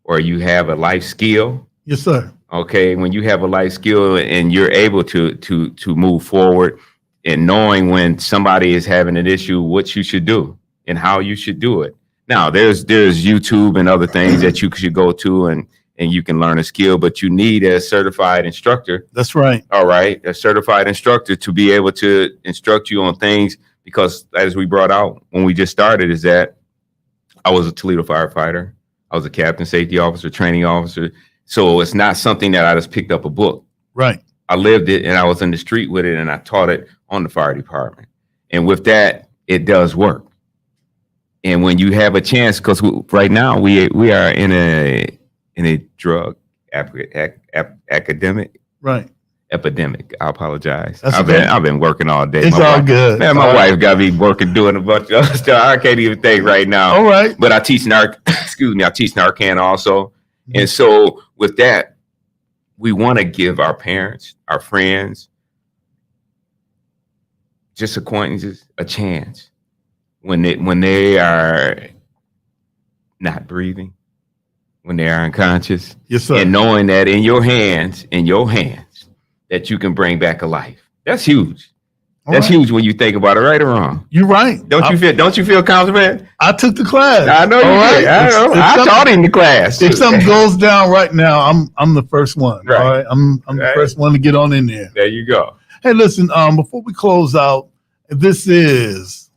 or you have a life skill. Yes, sir. Okay, when you have a life skill and you're able to move forward, and knowing when somebody is having an issue, what you should do and how you should do it. Now, there's YouTube and other things that you should go to, and you can learn a skill, but you need a certified instructor. That's right. All right, a certified instructor to be able to instruct you on things, because as we brought out when we just started, is that I was a Toledo firefighter. I was a captain, safety officer, training officer. So it's not something that I just picked up a book. Right. I lived it, and I was in the street with it, and I taught it on the fire department. And with that, it does work. And when you have a chance, because right now we are in a drug epidemic. Right. Epidemic. I apologize. That's I've been working all day. It's all good. Man, my wife got me working, doing a bunch of other stuff. I can't even think right now. All right. But I teach Narcan also. And so with that, we want to give our parents, our friends, just acquaintances, a chance when they are not breathing, when they are unconscious. Yes, sir. And knowing that in your hands, that you can bring back a life. That's huge. That's huge when you think about it, right or wrong. You're right. Don't you feel confident? I took the class. I know you did. I taught in the class. If something goes down right now, I'm the first one. Right. All right. I'm the first one to get on in there. There you go. Hey, listen, before we close out, this is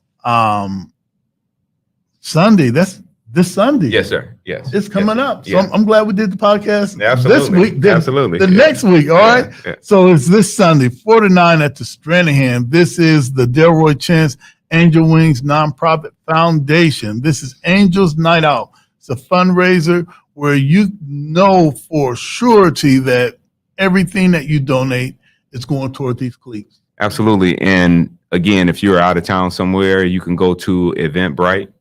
Sunday. That's this Sunday. Yes, sir. Yes. It's coming up. So Yeah. I'm glad we did the podcast Absolutely. this week. Absolutely. The next week. All right. Yeah. So it's this Sunday, 4-9 at the Stranahan. This is the Delroy Chance Angel Wings Nonprofit Foundation. This is Angels Night Out. It's a fundraiser where you know for surety that everything that you donate is going toward these cleats. Absolutely. And again, if you're out of town somewhere, you can go to Eventbrite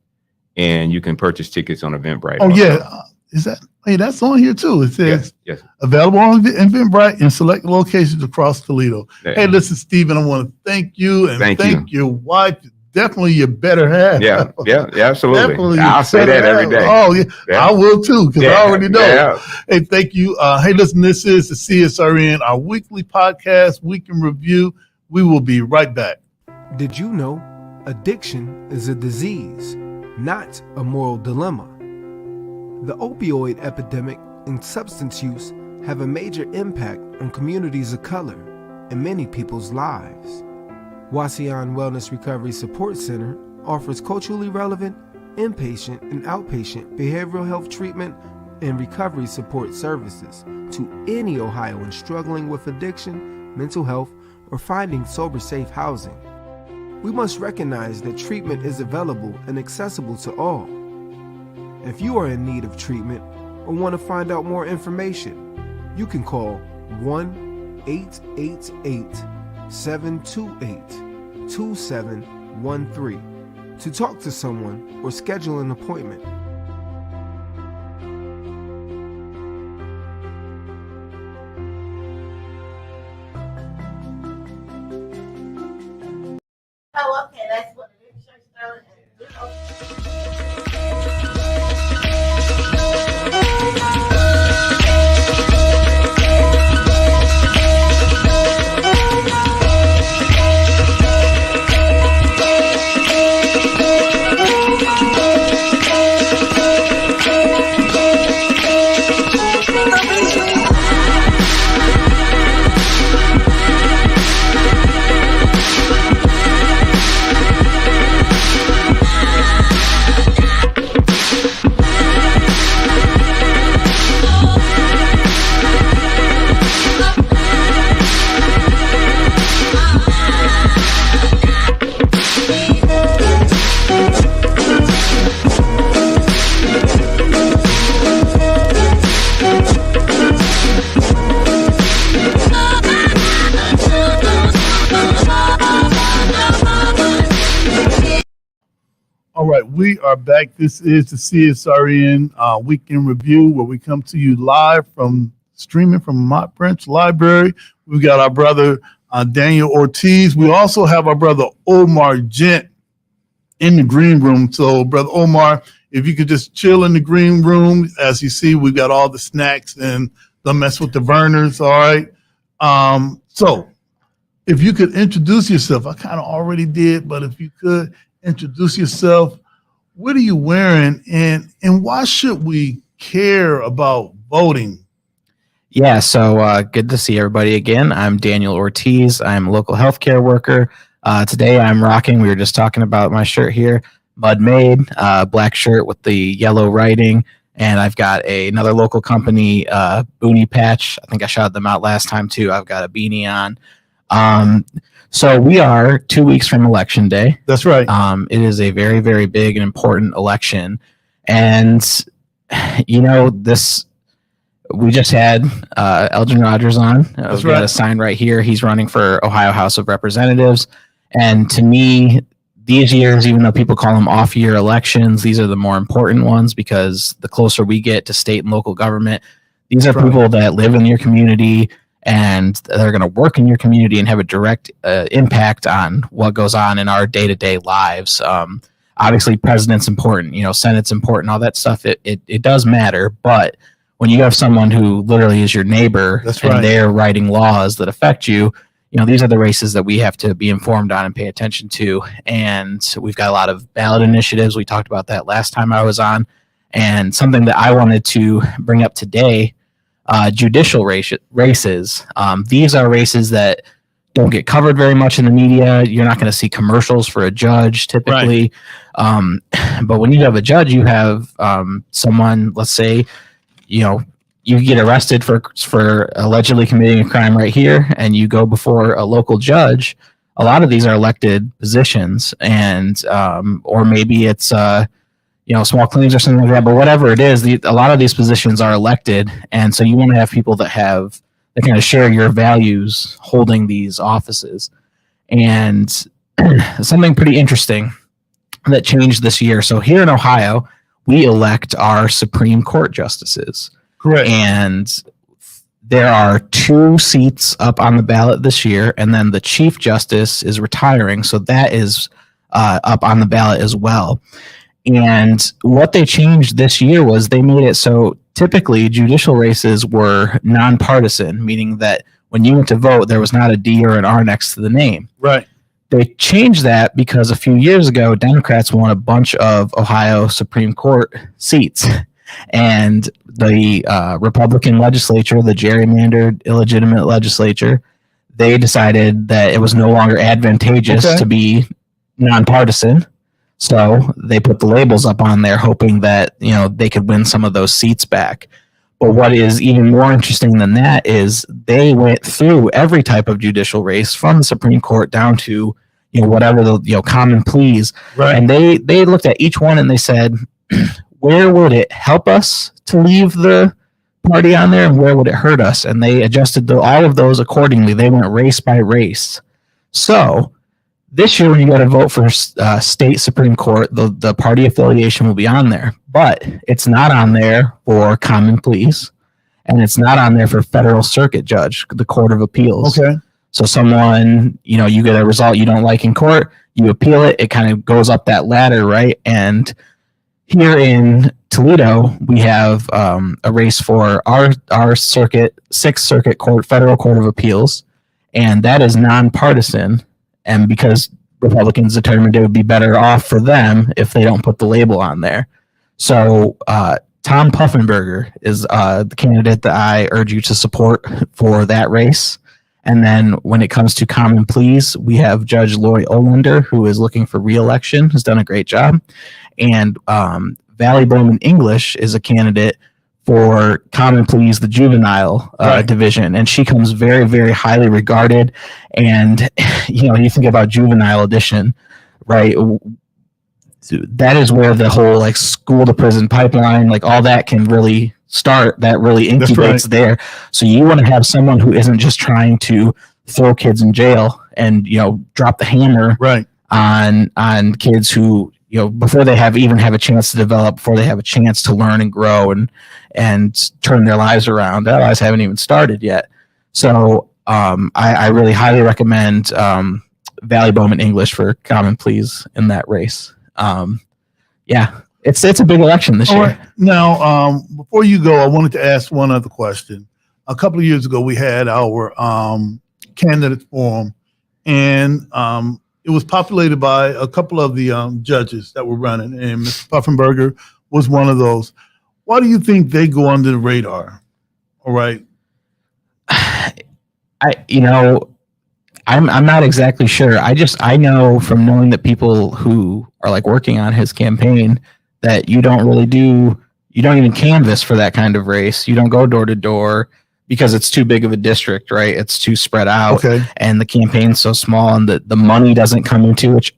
and you can purchase tickets on Eventbrite. Oh, also. yeah. Is that? Hey, that's on here too. It says Yes. available on Eventbrite in select locations across Toledo. Yeah. Hey, listen, Stephen, I want to thank you and Thank you. your wife. Definitely your better half. Yeah, absolutely. Definitely I'll say that every day. Oh, yeah. Yeah. I will too, because I already know. Yeah. Hey, thank you. Hey, listen, this is the CSRN, our weekly podcast, Week in Review. We will be right back. Did you know addiction is a disease, not a moral dilemma? The opioid epidemic and substance use have a major impact on communities of color and many people's lives. Wasion Wellness Recovery Support Center offers culturally relevant inpatient and outpatient behavioral health treatment and recovery support services to any Ohioan struggling with addiction, mental health, or finding sober, safe housing. We must recognize that treatment is available and accessible to all. If you are in need of treatment or want to find out more information, you can call 1-888-728-2713 to talk to someone or schedule an appointment. Oh, okay, that's what the church We are back. This is the CSRN Weekend Review, where we come to you live from streaming from Mott Branch Library. We've got our brother Daniel Ortiz. We also have our brother Omar Gent in the green room. So, brother Omar, if you could just chill in the green room. As you see, we've got all the snacks and don't mess with the burners. All right. So if you could introduce yourself, I kind of already did, but if you could introduce yourself, what are you wearing, and why should we care about voting? Yeah, so good to see everybody again. I'm Daniel Ortiz. I'm a local healthcare worker. Today I'm rocking, we were just talking about my shirt here, Mud Made, black shirt with the yellow writing. And I've got another local company, Boonie Patch. I think I shouted them out last time too. I've got a beanie on. So we are 2 weeks from Election Day. That's right. It is a very, very big and important election. And, you know, we just had Elgin Rogers on. We've got a sign right here. He's running for Ohio House of Representatives. And to me, these years, even though people call them off-year elections, these are the more important ones because the closer we get to state and local government, these are people that live in your community and they're going to work in your community and have a direct impact on what goes on in our day-to-day lives. Obviously, president's important, you know, Senate's important, all that stuff. It does matter, but when you have someone who literally is your neighbor and they're writing laws that affect you, you know, these are the races that we have to be informed on and pay attention to. And we've got a lot of ballot initiatives. We talked about that last time I was on. And something that I wanted to bring up today, judicial races. These are races that don't get covered very much in the media. You're not going to see commercials for a judge typically. But when you have a judge, you have someone, let's say, you know, you get arrested for allegedly committing a crime right here, and you go before a local judge. A lot of these are elected positions, and or maybe it's you know, small claims or something like that. But whatever it is, a lot of these positions are elected, and so you want to have people that kind of share your values holding these offices. And something pretty interesting that changed this year. So here in Ohio, we elect our Supreme Court justices. Correct. And there are 2 seats up on the ballot this year, and then the Chief Justice is retiring, so that is up on the ballot as well. And what they changed this year was they made it so typically judicial races were nonpartisan, meaning that when you went to vote, there was not a D or an R next to the name. Right. They changed that because a few years ago, Democrats won a bunch of Ohio Supreme Court seats. And the Republican legislature, the gerrymandered, illegitimate legislature, they decided that it was no longer advantageous to be nonpartisan. So they put the labels up on there, hoping that, you know, they could win some of those seats back. But what is even more interesting than that is they went through every type of judicial race from the Supreme Court down to, you know, whatever the, you know, common pleas. Right. And they looked at each one and they said, where would it help us to leave the party on there, and where would it hurt us? And they adjusted all of those accordingly. They went race by race. So this year, when you go to vote for state Supreme Court, the party affiliation will be on there, but it's not on there for common pleas, and it's not on there for federal circuit judge, the Court of Appeals. Okay. So someone, you know, you get a result you don't like in court, you appeal it, it kind of goes up that ladder, right? And here in Toledo, we have a race for our circuit, Sixth Circuit Court, Federal Court of Appeals, and that is nonpartisan. And because Republicans determined it would be better off for them if they don't put the label on there. So Tom Puffenberger is the candidate that I urge you to support for that race. And then when it comes to common pleas, we have Judge Lori Olander, who is looking for re-election, has done a great job. And Valley Bowman English is a candidate for common pleas, the juvenile division. And she comes very, very highly regarded. And, you know, you think about juvenile edition, right? That is where the whole like school to prison pipeline, like all that can really start, that really incubates there. So you want to have someone who isn't just trying to throw kids in jail and, you know, drop the hammer on kids who, before they even have a chance to develop, before they have a chance to learn and grow and turn their lives around. Their lives haven't even started yet. So I really highly recommend Valley Bowman English for Common Pleas in that race. It's a big election this year. Right. Now, before you go, I wanted to ask one other question. A couple of years ago, we had our candidate forum, and it was populated by a couple of the judges that were running, and Mr. Puffenberger was one of those. Why do you think they go under the radar? All right. I'm not exactly sure. I know from knowing that people who are like working on his campaign that you don't even canvass for that kind of race. You don't go door to door because it's too big of a district, right? It's too spread out, and the campaign's so small, and the money doesn't come into, which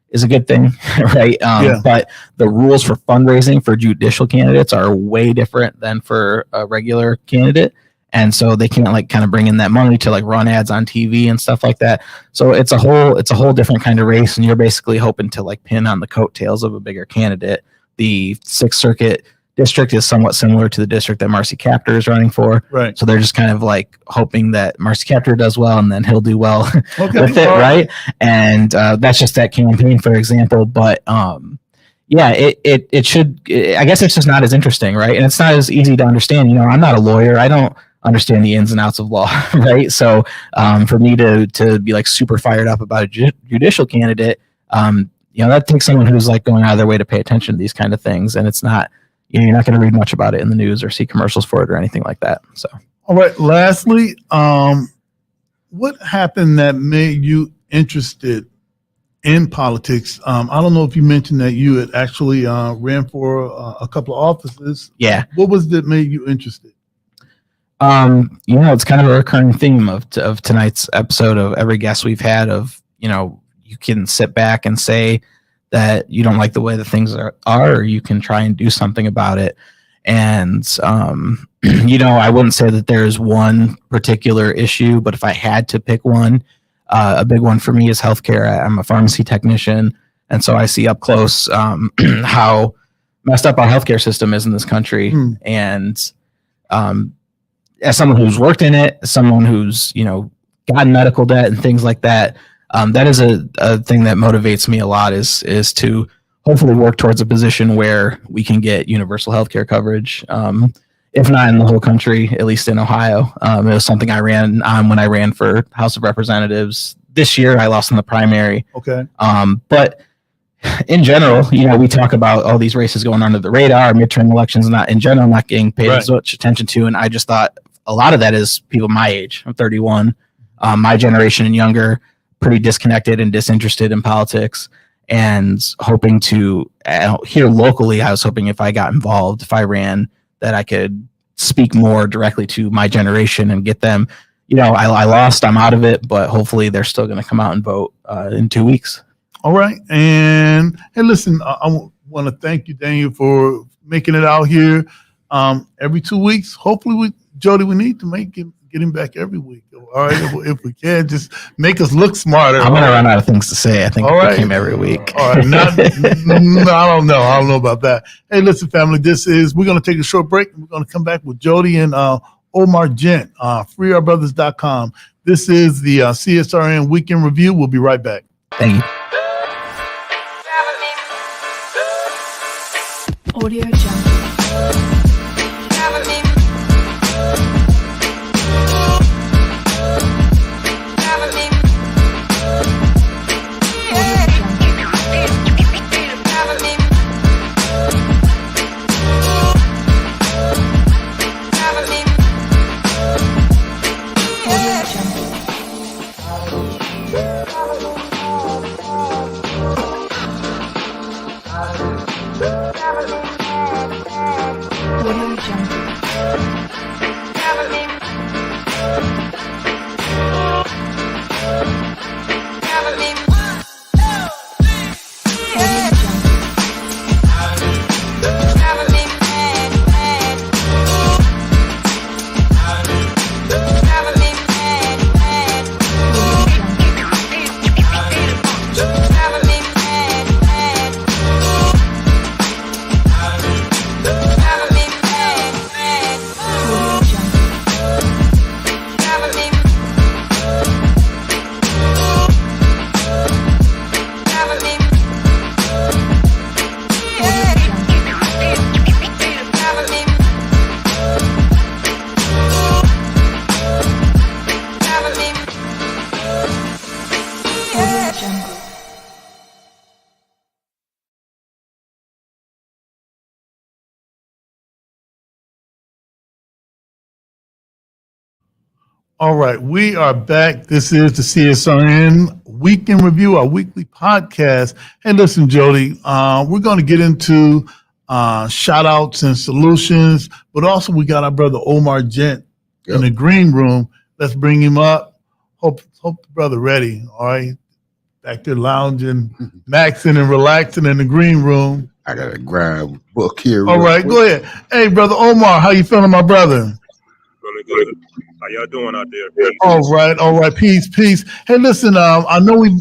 is a good thing, right? But the rules for fundraising for judicial candidates are way different than for a regular candidate. And so they can't kind of bring in that money to run ads on TV and stuff like that. So it's a whole different kind of race, and you're basically hoping to pin on the coattails of a bigger candidate. The 6th Circuit district is somewhat similar to the district that Marcy Captor is running for. Right. So they're just kind of hoping that Marcy Captor does well, and then he'll do well with it, right? And that's just that campaign, for example. But it should. I guess it's just not as interesting, right? And it's not as easy to understand. I'm not a lawyer. I don't understand the ins and outs of law, right? So for me to be super fired up about a judicial candidate, that takes someone who's going out of their way to pay attention to these kind of things, and it's not. You're not going to read much about it in the news or see commercials for it or anything like that. So, all right. Lastly, what happened that made you interested in politics? I don't know if you mentioned that you had actually ran for a couple of offices. Yeah. What was that made you interested? It's kind of a recurring theme of tonight's episode of every guest we've had of, you can sit back and say that you don't like the way that things are, or you can try and do something about it. And, I wouldn't say that there's one particular issue, but if I had to pick one, a big one for me is healthcare. I'm a pharmacy technician. And so I see up close how messed up our healthcare system is in this country. And as someone who's worked in it, someone who's, gotten medical debt and things like that, that is a thing that motivates me a lot is to hopefully work towards a position where we can get universal healthcare coverage. If not in the whole country, at least in Ohio. It was something I ran on when I ran for House of Representatives. This year I lost in the primary. Okay. But in general, we talk about all these races going under the radar, midterm elections not getting paid as much attention to. And I just thought a lot of that is people my age. I'm 31. My generation and younger, pretty disconnected and disinterested in politics, and hoping to here locally. I was hoping if I got involved, if I ran, that I could speak more directly to my generation and get them. I lost, I'm out of it, but hopefully they're still going to come out and vote in 2 weeks. All right. And hey, listen, I want to thank you, Daniel, for making it out here every 2 weeks. Hopefully, Jody, we need to get him back every week. All right, if we can, just make us look smarter. I'm going to run out of things to say. I think it came every week. All right, I don't know. I don't know about that. Hey, listen, family, we're going to take a short break. We're going to come back with Jody and Omar Gent, freeourbrothers.com. This is the CSRN Weekend Review. We'll be right back. Thank you. Audio Jungle. All right, we are back. This is the CSRN Weekend Review, our weekly podcast. Hey, listen, Jody, we're going to get into shout outs and solutions, but also we got our brother Omar Gent in the green room. Let's bring him up. Hope the brother ready. All right, back there lounging, maxing and relaxing in the green room. I got to grab a book here. All right, go ahead. Hey, brother Omar, how you feeling, my brother? Really good. How y'all doing out there? Peace. All right. Peace. Hey, listen, I know we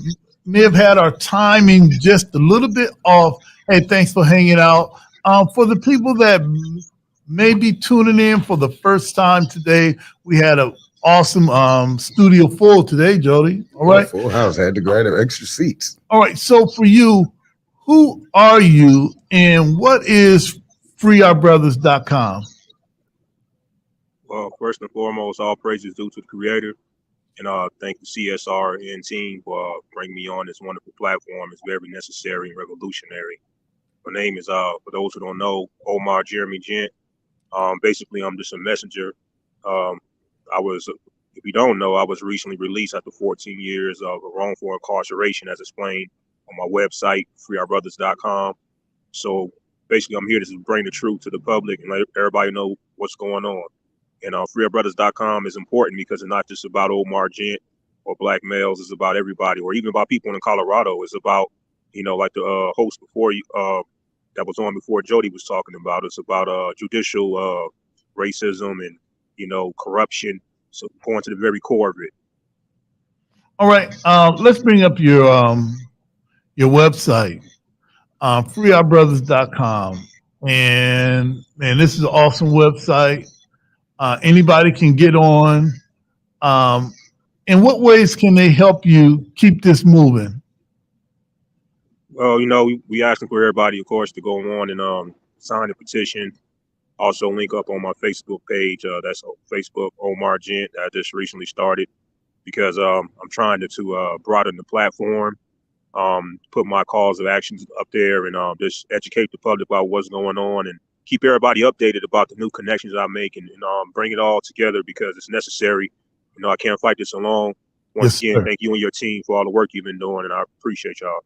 may have had our timing just a little bit off. Hey, thanks for hanging out. For the people that may be tuning in for the first time today, we had an awesome studio full today, Jody. All right. Full house. Had to grab extra seats. All right. So for you, who are you and what is freeourbrothers.com? Well, first and foremost, all praises due to the creator. And thank the CSRN team for bringing me on this wonderful platform. It's very necessary and revolutionary. My name is, for those who don't know, Omar Jeremy Gent. Basically, I'm just a messenger. If you don't know, I was recently released after 14 years of wrongful incarceration, as explained on my website, freeourbrothers.com. So basically, I'm here to bring the truth to the public and let everybody know what's going on. And freeourbrothers.com is important because it's not just about Omar Gent or black males. It's about everybody, or even about people in Colorado. It's about, like the host before you that was on before Jody was talking about. It's about judicial racism and, corruption. So going to the very core of it. All right. Let's bring up your website, freeourbrothers.com. And this is an awesome website. Anybody can get on. In what ways can they help you keep this moving? Well, we asking for everybody, of course, to go on and sign the petition. Also link up on my Facebook page. That's Facebook Omar Gent. I just recently started because I'm trying to broaden the platform, put my calls of actions up there, and just educate the public about what's going on and keep everybody updated about the new connections I make and bring it all together because it's necessary. I can't fight this alone. Once again, thank you and your team for all the work you've been doing, and I appreciate y'all.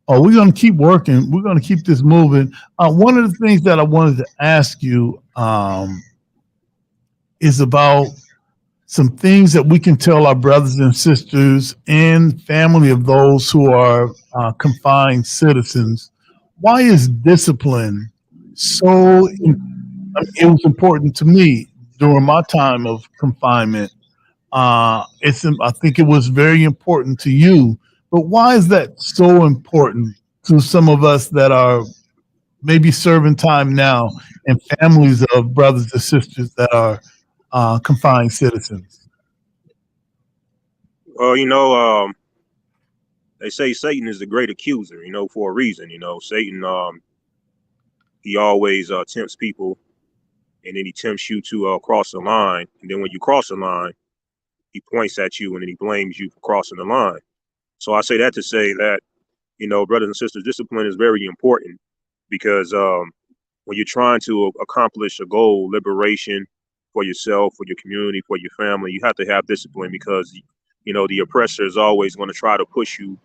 Oh, we're going to keep working. We're going to keep this moving. One of the things that I wanted to ask you is about some things that we can tell our brothers and sisters and family of those who are confined citizens. Why is discipline so? It was important to me during my time of confinement. I think it was very important to you. But why is that so important to some of us that are maybe serving time now and families of brothers and sisters that are confined citizens? Well, they say Satan is the great accuser, for a reason. Satan, he always tempts people, and then he tempts you to cross the line. And then when you cross the line, he points at you and then he blames you for crossing the line. So I say that to say that, brothers and sisters, discipline is very important because when you're trying to accomplish a goal, liberation for yourself, for your community, for your family, you have to have discipline because, the oppressor is always going to try to push you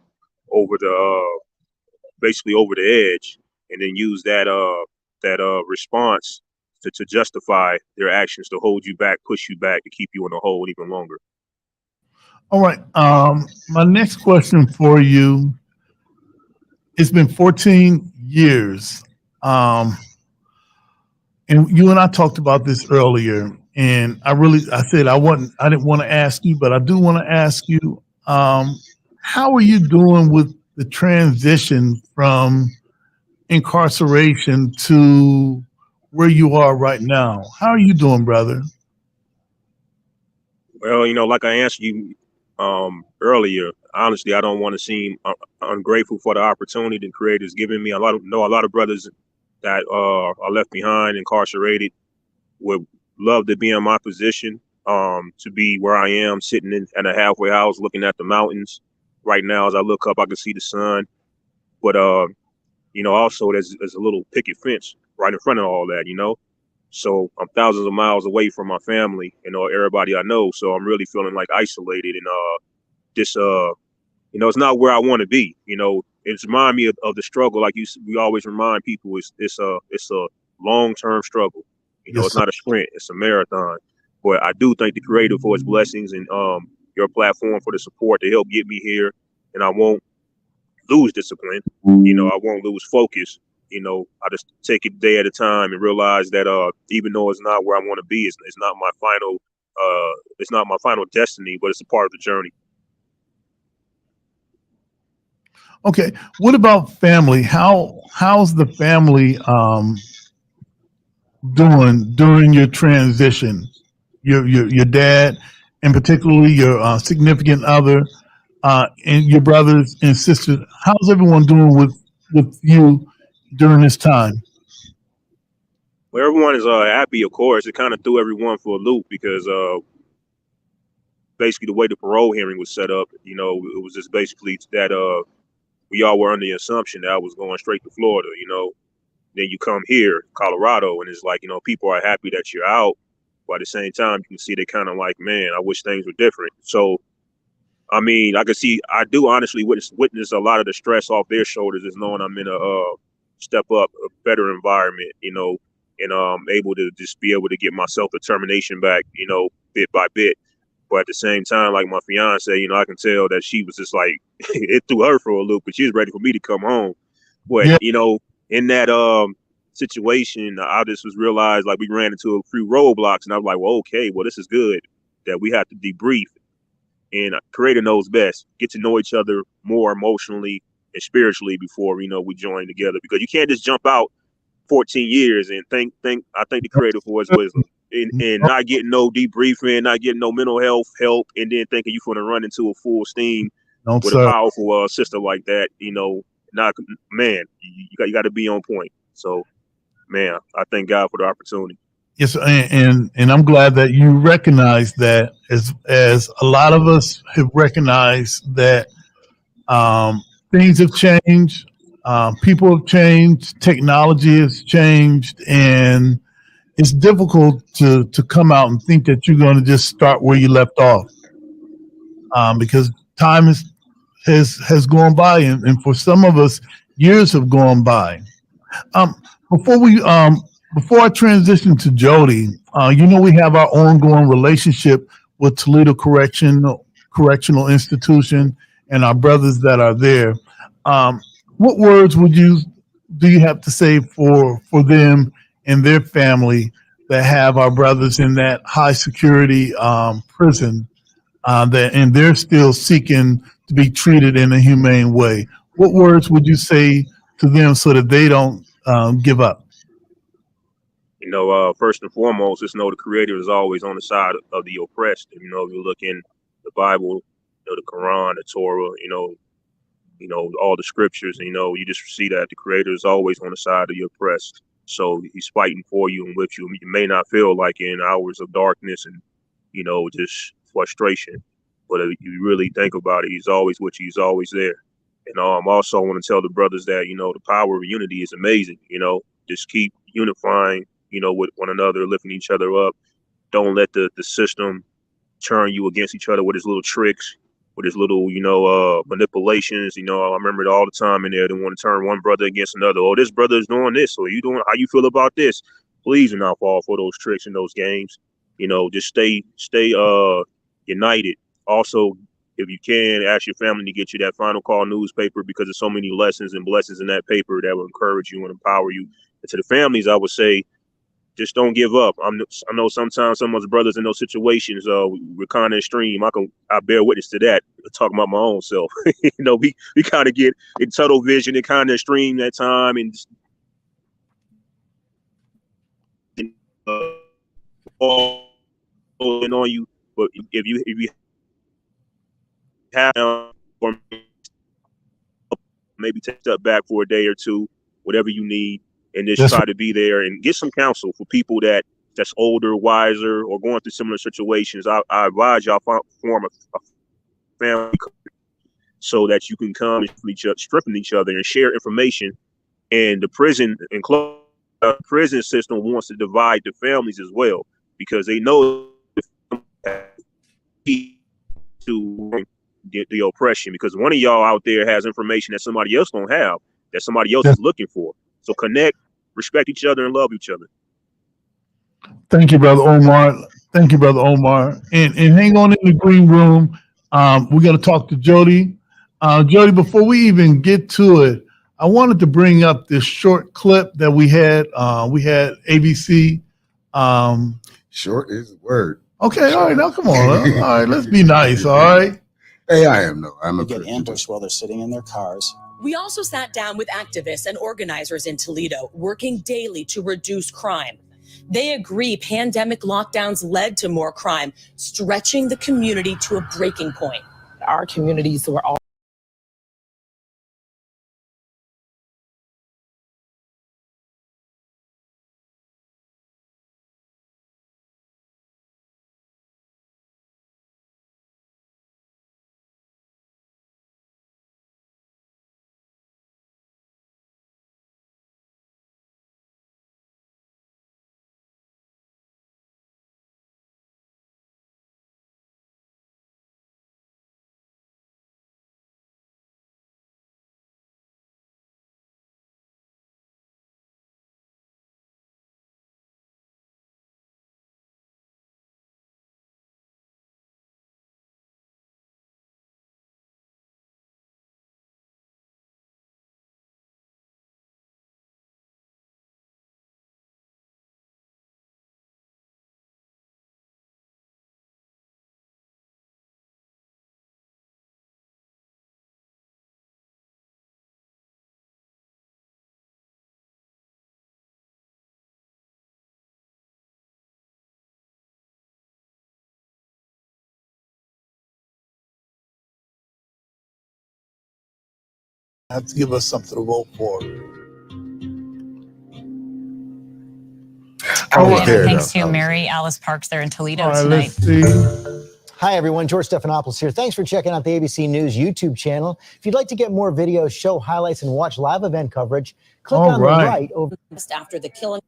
over basically over the edge and then use that response to justify their actions, to hold you back, push you back, to keep you in the hole even longer. All right. My next question for you, it's been 14 years. And you and I talked about this earlier. And I said I didn't want to ask you, but I do want to ask you, how are you doing with the transition from incarceration to where you are right now? How are you doing, brother? Well, like I answered you earlier, honestly, I don't want to seem ungrateful for the opportunity the Creator's given me. A lot of brothers that are left behind, incarcerated, would love to be in my position, to be where I am, sitting at a halfway house, looking at the mountains. Right now, as I look up, I can see the sun. But also there's a little picket fence right in front of all that, So I'm thousands of miles away from my family and everybody I know. So I'm really feeling like isolated and this it's not where I want to be. It's remind me of the struggle. Like we always remind people, it's a long-term struggle. Yes, it's not a sprint, it's a marathon. But I do thank the Creator for His blessings and your platform for the support to help get me here. And I won't lose discipline. I won't lose focus. I just take it day at a time and realize that even though it's not where I want to be, it's not my final destiny, but it's a part of the journey. Okay. What about family? How's the family doing during your transition? Your dad, and particularly your significant other, and your brothers and sisters. How's everyone doing with you during this time? Well, everyone is happy, of course. It kind of threw everyone for a loop because basically the way the parole hearing was set up, it was just basically that we all were under the assumption that I was going straight to Florida. Then you come here, Colorado, and it's like, people are happy that you're out. But at the same time, you can see they kind of like, man, I wish things were different. So, I mean, I do honestly witness a lot of the stress off their shoulders is knowing I'm in a step up, a better environment, and able to just be able to get my self-determination back, bit by bit. But at the same time, like my fiance, I can tell that she was just like, it threw her for a loop, but she was ready for me to come home. But, Yeah. In that situation, I just was realized like we ran into a few roadblocks and I was like, well, okay, well, this is good that we have to debrief, and Creator knows best, get to know each other more emotionally and spiritually before, we join together, because you can't just jump out 14 years and I thank the Creator for His wisdom and not getting no debriefing, not getting no mental health help, and then thinking you're going to run into a full steam with a powerful sister like that, not, man, you got to be on point. So, man, I thank God for the opportunity. Yes, and I'm glad that you recognize that, as a lot of us have recognized that things have changed, people have changed, technology has changed, and it's difficult to come out and think that you're going to just start where you left off, because time has gone by, and for some of us, years have gone by. Before we before I transition to Jody, we have our ongoing relationship with Toledo Correctional Institution and our brothers that are there. What words do you have to say for them and their family that have our brothers in that high security prison, and they're still seeking to be treated in a humane way? What words would you say to them so that they don't give up? First and foremost, just know the Creator is always on the side of the oppressed. If you look in the Bible, the Quran, the Torah, all the scriptures, you just see that the Creator is always on the side of the oppressed. So He's fighting for you and with you. You may not feel like in hours of darkness and, just frustration, but if you really think about it, He's always with you. He's always there. And also I want to tell the brothers that, the power of unity is amazing. Just keep unifying, with one another, lifting each other up. Don't let the system turn you against each other with his little tricks, with his little, manipulations. I remember it all the time in there. They want to turn one brother against another. Oh, this brother is doing this. So how you feel about this? Please do not fall for those tricks and those games. Just stay united. Also, if you can, ask your family to get you that Final Call newspaper, because there's so many lessons and blessings in that paper that will encourage you and empower you. And to the families, I would say, just don't give up. I know sometimes some of us brothers in those situations, we're kind of extreme. I bear witness to that. Talking about my own self, we kind of get in tunnel vision and kind of extreme that time, and all on you. But if you have, or maybe take a step back for a day or two, whatever you need, and just try to be there and get some counsel for people that's older, wiser, or going through similar situations. I advise y'all form a family so that you can come and strengthen each other and share information. And the prison and close prison system wants to divide the families as well, because they know to the oppression, because one of y'all out there has information that somebody else don't have, that somebody else is looking for. So connect, respect each other, and love each other. Thank you, Brother Omar. Thank you, Brother Omar. And hang on in the green room. We're going to talk to Jody. Jody, before we even get to it, I wanted to bring up this short clip that we had. We had ABC. Short is the word. Okay, all right. Now, come on. All right, let's be nice, all right? Hey, I am, no. I'm a get ambushed while they're sitting in their cars. We also sat down with activists and organizers in Toledo, working daily to reduce crime. They agree pandemic lockdowns led to more crime, stretching the community to a breaking point. Our communities were all Have to give us something to vote for. Thanks to Mary Alice Parks there in Toledo tonight. Let's see. Hi, everyone. George Stephanopoulos here. Thanks for checking out the ABC News YouTube channel. If you'd like to get more videos, show highlights, and watch live event coverage, click on the right over. Just after the killing.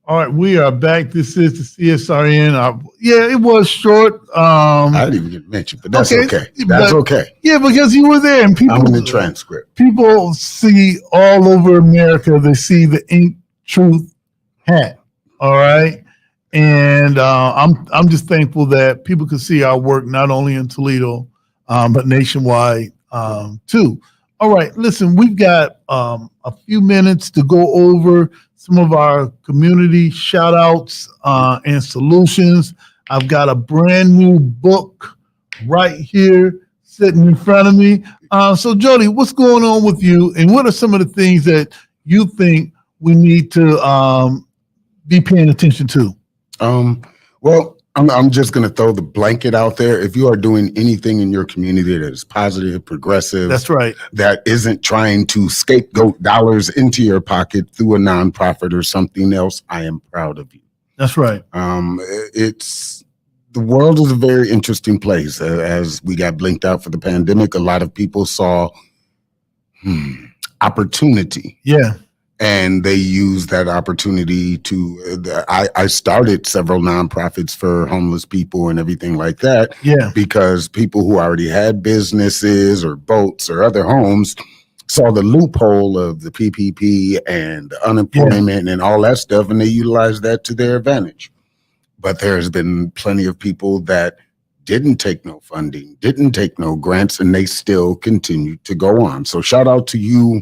All right, we are back. This is the CSRN. Yeah, it was short. I didn't even get mentioned, but that's okay. That's okay. Yeah, because you were there, and people. I'm in the transcript. People see all over America. They see the Ink Truth hat. All right, and I'm just thankful that people can see our work not only in Toledo, but nationwide too. All right, listen, we've got a few minutes to go over some of our community shout outs and solutions. I've got a brand new book right here sitting in front of me. So Jody, what's going on with you, and what are some of the things that you think we need to be paying attention to? Well, I'm just going to throw the blanket out there. If you are doing anything in your community that is positive, progressive, that's right, that isn't trying to scapegoat dollars into your pocket through a nonprofit or something else, I am proud of you. That's right. The world is a very interesting place. As we got blinked out for the pandemic, a lot of people saw opportunity. Yeah. And they used that opportunity to, I started several nonprofits for homeless people and everything like that. Yeah. Because people who already had businesses or boats or other homes saw the loophole of the PPP and unemployment and all that stuff, and they utilized that to their advantage. But there's been plenty of people that didn't take no funding, didn't take no grants, and they still continue to go on. So shout out to you.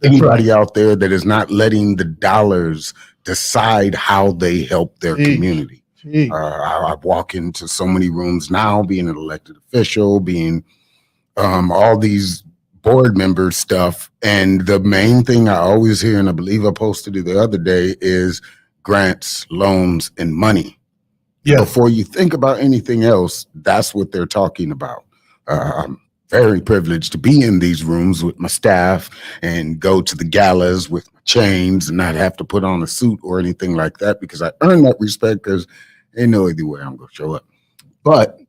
Anybody out there that is not letting the dollars decide how they help their community. I walk into so many rooms now, being an elected official, being all these board member stuff. And the main thing I always hear, and I believe I posted it the other day, is grants, loans, and money. Yeah. Before you think about anything else, that's what they're talking about. Very privileged to be in these rooms with my staff and go to the galas with my chains and not have to put on a suit or anything like that, because I earn that respect, because they know either way I'm going to show up. But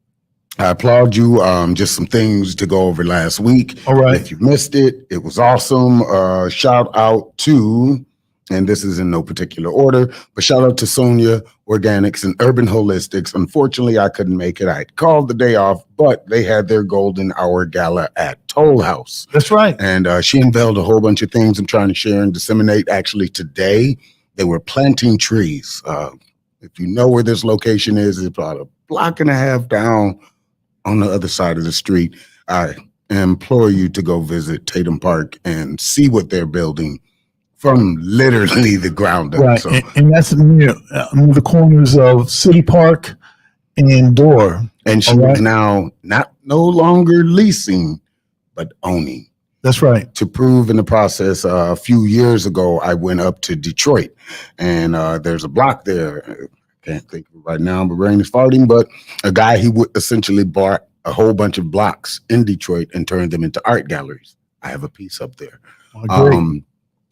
I applaud you. Just some things to go over last week. All right. If you missed it, it was awesome. Shout out to and this is in no particular order, but shout out to Sonia Organics and Urban Holistics. Unfortunately, I couldn't make it. I called the day off, but they had their golden hour gala at Toll House. That's right. And she unveiled a whole bunch of things I'm trying to share and disseminate. Actually, today, they were planting trees. If you know where this location is, it's about a block and a half down on the other side of the street. I implore you to go visit Tatum Park and see what they're building from literally the ground up. Right, So, and that's near the corners of City Park and Door. and she is now no longer leasing, but owning. That's right. To prove in the process, a few years ago, I went up to Detroit, and there's a block there. I can't think of it right now. My brain is farting, but a guy, he would essentially bought a whole bunch of blocks in Detroit and turned them into art galleries. I have a piece up there.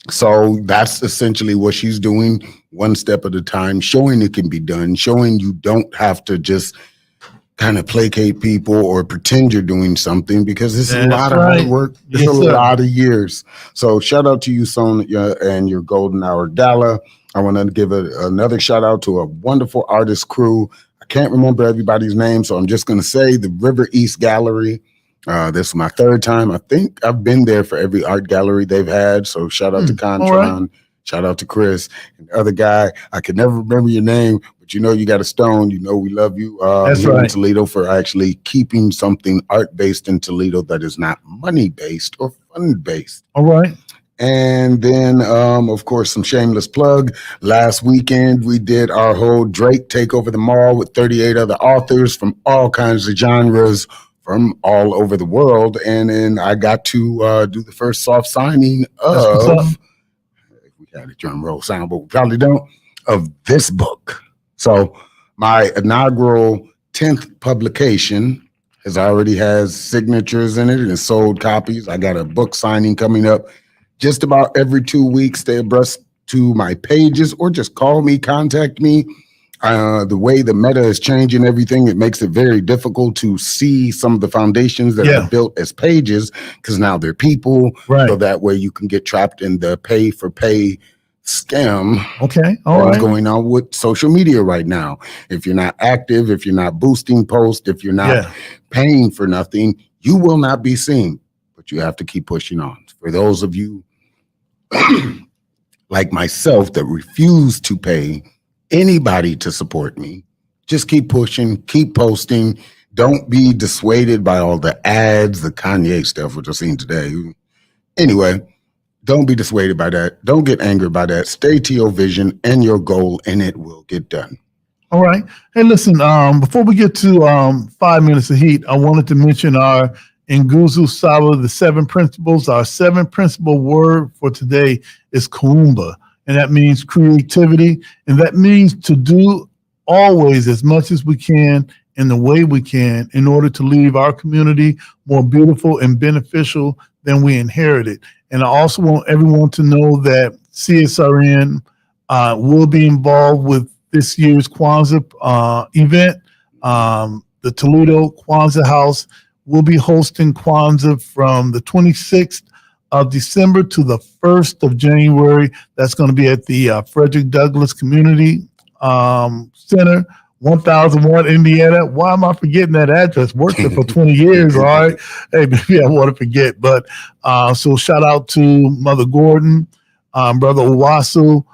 So that's essentially what she's doing, one step at a time, showing it can be done, showing you don't have to just kind of placate people or pretend you're doing something, because it's a lot of hard work. It's a lot of years. So shout out to you, Sonia, and your Golden Hour Gala. I want to give another shout out to a wonderful artist crew. I can't remember everybody's name, so I'm just going to say the River East Gallery. This is my third time. I think I've been there for every art gallery they've had. So shout out to Contron, shout out to Chris, and the other guy. I can never remember your name, but you know you got a stone. You know we love you. That's here right. in Toledo, for actually keeping something art-based in Toledo that is not money-based or fund-based. All right. And then, of course, some shameless plug. Last weekend, we did our whole Drake Take Over the Mall with 38 other authors from all kinds of genres from all over the world. And then I got to do the first soft signing of, we had a drum roll sound, but we probably don't, of this book. So my inaugural 10th publication already has signatures in it and sold copies. I got a book signing coming up just about every 2 weeks. Stay abreast to my pages or just call me, contact me. The way the meta is changing everything, it makes it very difficult to see some of the foundations that are built as pages, because now they're people. Right. So that way you can get trapped in the pay for pay scam. Okay. What's going on with social media right now? If you're not active, if you're not boosting posts, if you're not paying for nothing, you will not be seen. But you have to keep pushing on. For those of you like myself that refuse to pay anybody to support me, just keep pushing, keep posting. Don't be dissuaded by all the ads, the Kanye stuff, which I've seen today. Anyway, don't be dissuaded by that. Don't get angered by that. Stay to your vision and your goal, and it will get done. All right. Hey, listen, before we get to 5 minutes of heat, I wanted to mention our Nguzu Saba, the 7 principles. Our 7 principle word for today is Kuumba. And that means creativity. And that means to do always as much as we can in the way we can in order to leave our community more beautiful and beneficial than we inherited. And I also want everyone to know that CSRN will be involved with this year's Kwanzaa event. The Toledo Kwanzaa House will be hosting Kwanzaa from the 26th of December to the 1st of January. That's going to be at the Frederick Douglass Community Center, 1001 Indiana. Why am I forgetting that address? Worked there for 20 years, all right? Hey, maybe I want to forget. But so shout out to Mother Gordon, Brother Owasu,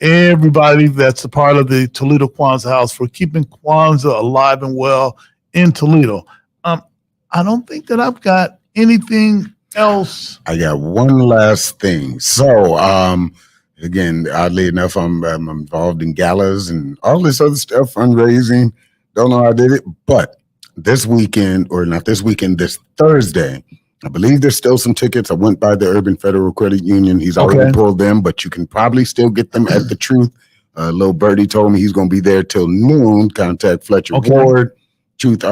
everybody that's a part of the Toledo Kwanzaa House for keeping Kwanzaa alive and well in Toledo. I don't think that I've got anything else. I got one last thing. So, again, oddly enough, I'm involved in galas and all this other stuff, fundraising. Don't know how I did it, but this weekend, or not this weekend, this Thursday, I believe there's still some tickets. I went by the Urban Federal Credit Union. He's already pulled them, but you can probably still get them at the Truth. Lil Birdie told me he's going to be there till noon. Contact Fletcher Ward. Truth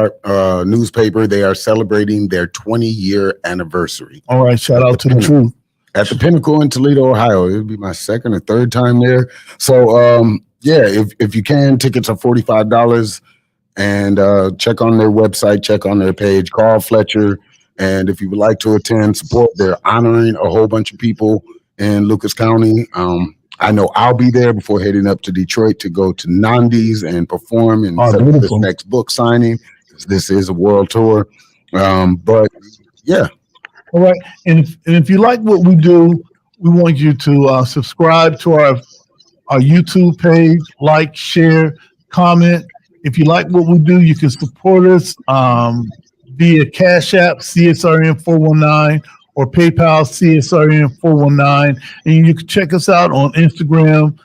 newspaper. They are celebrating their 20-year anniversary. All right, shout out to the Truth. At the Pinnacle in Toledo, Ohio. It'll be my second or third time there. So, if you can, tickets are $45. And check on their website, check on their page, call Fletcher. And if you would like to attend, support, they're honoring a whole bunch of people in Lucas County. I know I'll be there before heading up to Detroit to go to Nandi's and perform and set up this beautiful. next book signing. This is a world tour. But yeah. All right. And if you like what we do, we want you to subscribe to our YouTube page, like, share, comment. If you like what we do, you can support us via Cash App, CSRN 419, or PayPal, CSRN 419. And you can check us out on Instagram,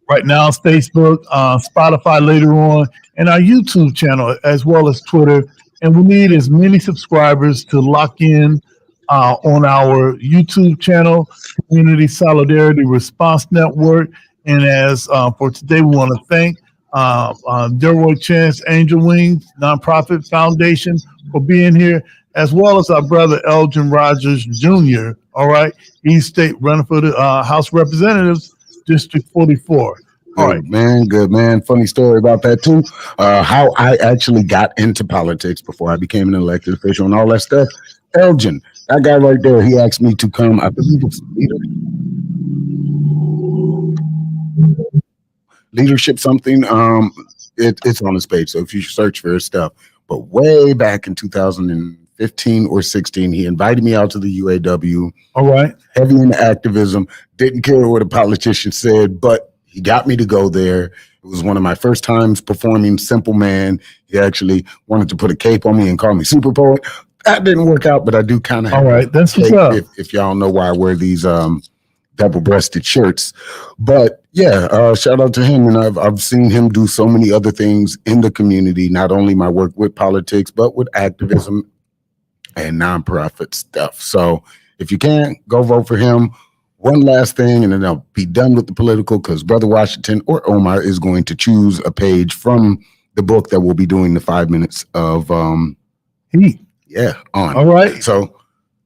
right now it's Facebook, Spotify later on, and our YouTube channel, as well as Twitter. And we need as many subscribers to lock in on our YouTube channel, Community Solidarity Response Network. And as for today, we want to thank Delroy Chance Angel Wings Nonprofit Foundation for being here, as well as our brother Elgin Rogers Jr. All right, East State running for the House Representatives, District 44. All right, good man. Funny story about that too. How I actually got into politics before I became an elected official and all that stuff. Elgin, that guy right there, he asked me to come. I believe it's leadership something. It's on his page, so if you search for his stuff. But way back in 2015 or 16, he invited me out to the UAW. All right, heavy in activism. Didn't care what a politician said, but he got me to go there. It was one of my first times performing Simple Man. He actually wanted to put a cape on me and call me Super Poet. That didn't work out, but I do kind of. All right, that's what's up. If y'all know why I wear these double-breasted shirts, but yeah, shout out to him. And I've seen him do so many other things in the community. Not only my work with politics, but with activism and nonprofit stuff. So if you can, go vote for him. One last thing, and then I'll be done with the political, because Brother Washington or Omar is going to choose a page from the book that we'll be doing the 5 minutes of heat. Yeah, on. All right. So a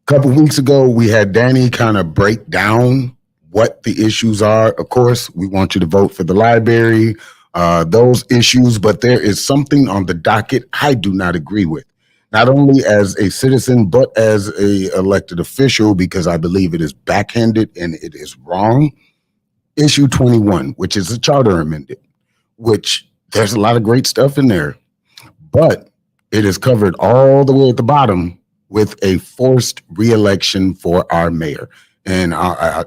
couple weeks ago, we had Danny kind of break down what the issues are. Of course, we want you to vote for the library, those issues, but there is something on the docket I do not agree with. Not only as a citizen, but as a elected official, because I believe it is backhanded and it is wrong. Issue 21, which is a charter amendment, which there's a lot of great stuff in there, but it is covered all the way at the bottom with a forced re-election for our mayor. And I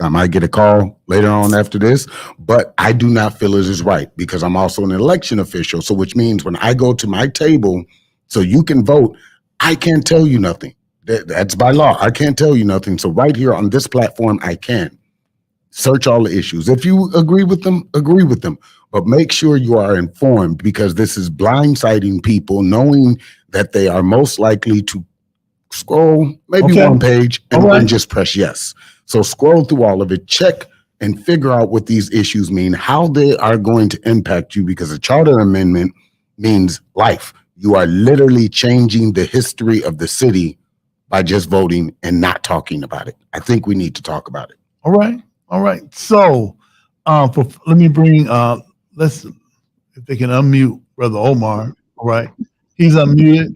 might get a call later on after this, but I do not feel it is right, because I'm also an election official. So which means when I go to my table so you can vote, I can't tell you nothing. That's by law. I can't tell you nothing. So right here on this platform, I can search all the issues. If you agree with them, agree with them. But make sure you are informed, because this is blindsiding people, knowing that they are most likely to scroll maybe one page and then just press yes. So scroll through all of it, check and figure out what these issues mean, how they are going to impact you, because a charter amendment means life. You are literally changing the history of the city by just voting and not talking about it. I think we need to talk about it. All right. All right. So let me bring let's, if they can unmute Brother Omar. All right. He's unmuted.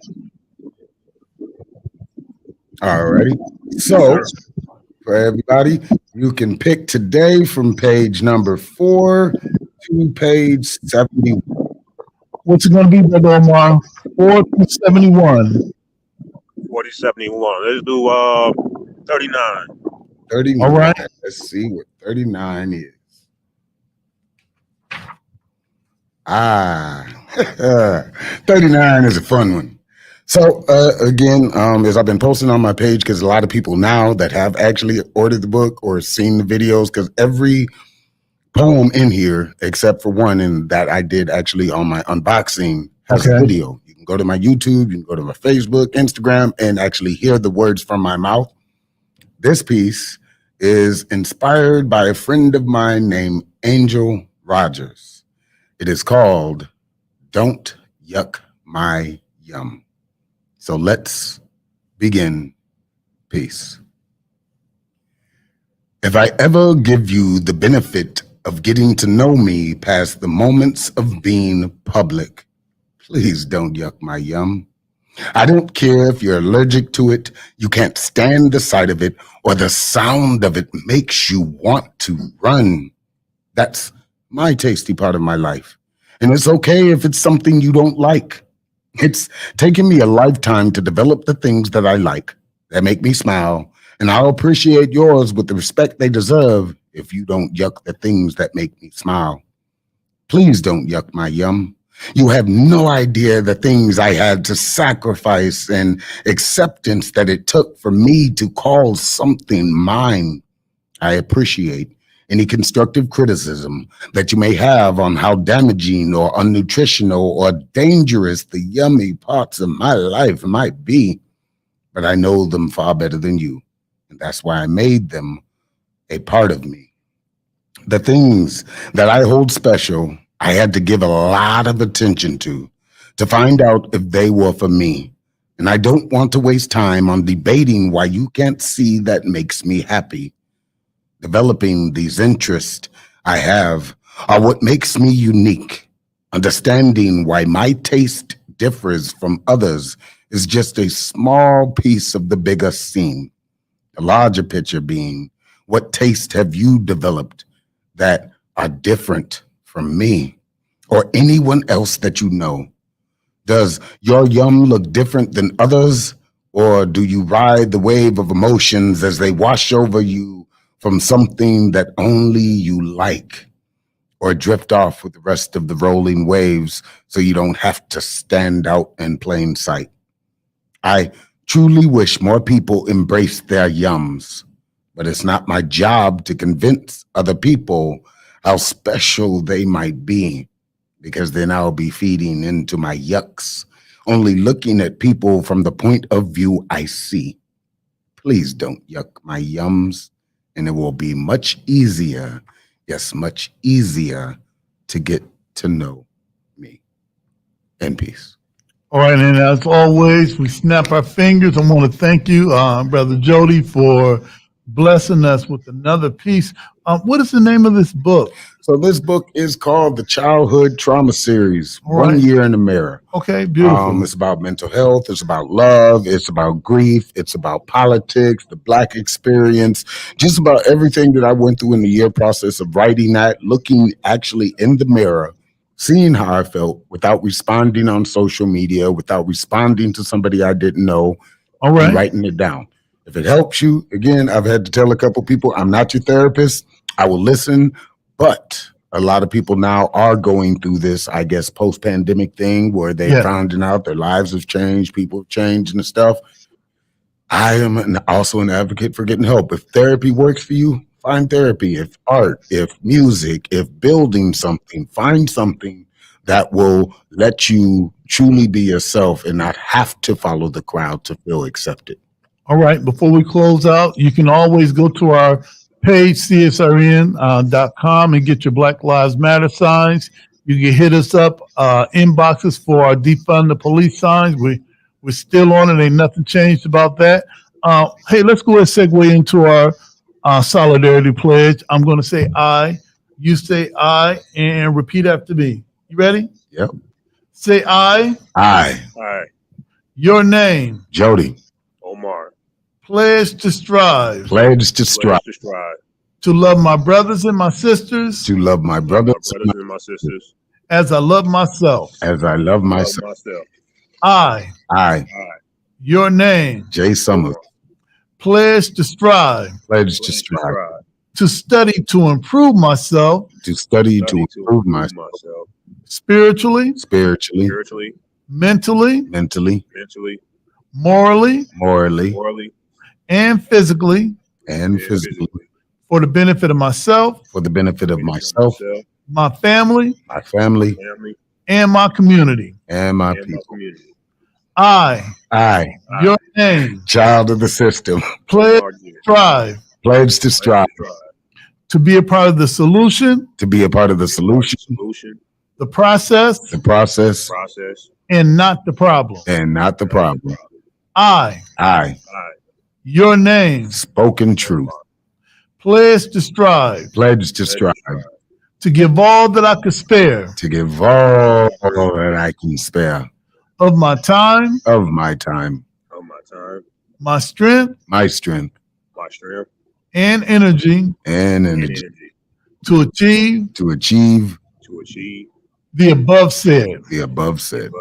All righty. So for everybody, you can pick today from page number 4 to page 71. What's it going to be, Brother Omar? 4 to 71. 40, 71. Let's do 39. 39. All right. Let's see what 39 is. 39 is a fun one. So again, as I've been posting on my page, because a lot of people now that have actually ordered the book or seen the videos, because every poem in here, except for one, and that I did actually on my unboxing, has a video. You can go to my YouTube, you can go to my Facebook, Instagram, and actually hear the words from my mouth. This piece is inspired by a friend of mine named Angel Rogers. It is called Don't Yuck My Yum. So let's begin. Peace. If I ever give you the benefit of getting to know me past the moments of being public, please don't yuck my yum. I don't care if you're allergic to it, you can't stand the sight of it, or the sound of it makes you want to run. That's my tasty part of my life. And it's okay if it's something you don't like. It's taken me a lifetime to develop the things that I like, that make me smile, and I'll appreciate yours with the respect they deserve if you don't yuck the things that make me smile. Please don't yuck my yum. You have no idea the things I had to sacrifice and acceptance that it took for me to call something mine. I appreciate any constructive criticism that you may have on how damaging or unnutritional or dangerous the yummy parts of my life might be, but I know them far better than you, and that's why I made them a part of me. The things that I hold special, I had to give a lot of attention to find out if they were for me. And I don't want to waste time on debating why you can't see that makes me happy. Developing these interests I have are what makes me unique. Understanding why my taste differs from others is just a small piece of the bigger scene. The larger picture being, what taste have you developed that are different from me or anyone else that you know? Does your yum look different than others, or do you ride the wave of emotions as they wash over you from something that only you like, or drift off with the rest of the rolling waves so you don't have to stand out in plain sight? I truly wish more people embrace their yums, but it's not my job to convince other people how special they might be, because then I'll be feeding into my yucks, only looking at people from the point of view I see. Please don't yuck my yums, and it will be much easier, yes, much easier to get to know me. In peace. All right, and as always, we snap our fingers. I want to thank you, Brother Jody, for blessing us with another piece. What is the name of this book? So this book is called the Childhood Trauma Series, All right. 1 Year in the Mirror. Okay, beautiful. It's about mental health. It's about love. It's about grief. It's about politics, the Black experience, just about everything that I went through in the year process of writing that, looking actually in the mirror, seeing how I felt without responding on social media, without responding to somebody I didn't know, All right. and writing it down. If it helps you, again, I've had to tell a couple people, I'm not your therapist. I will listen, but a lot of people now are going through this, I guess, post-pandemic thing where they're finding out their lives have changed, people have changed and stuff. I am also an advocate for getting help. If therapy works for you, find therapy. If art, if music, if building something, find something that will let you truly be yourself and not have to follow the crowd to feel accepted. All right, before we close out, you can always go to our page, CSRN.com, and get your Black Lives Matter signs. You can hit us up, inboxes for our defund the police signs. We're still on it. Ain't nothing changed about that. Hey, let's go ahead and segue into our solidarity pledge. I'm going to say I, you say I, and repeat after me. You ready? Yep. Say I. I. Aye. Your name. Jody. Omar. Pledge to strive. Pledge to strive. Pledge to strive. To love my brothers and my sisters. To love my brothers and my sisters. As I love myself. As I love myself. I. Your name. Jay Summers. Pledge to strive. Pledge to strive. To study to improve myself. To study to improve myself. Spiritually. Spiritually. Mentally. Morally. And physically. For the benefit of myself. For the benefit of myself. My family. My family. And my community. And my people. I. Your name. Child of the system. Pledge to strive. Pledge to strive. To be a part of the solution. To be a part of the solution. The process. The process. And not the problem. And not the problem. I. Your name. Spoken truth. Pledge to strive. Pledge to strive. To give all that I could spare. To give all that I can spare. Of my time. Of my time. My strength. My strength. My strength. And energy. And energy. to achieve to achieve the above said. the above said.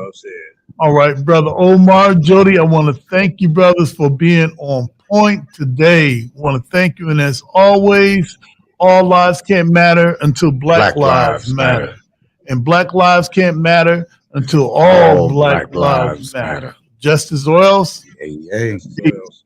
All right, Brother Omar, Jody, I want to thank you, brothers, for being on point today. I want to thank you. And as always, all lives can't matter until Black lives matter. And Black lives can't matter until all Black lives matter. Justice or else. Hey, hey. Peace.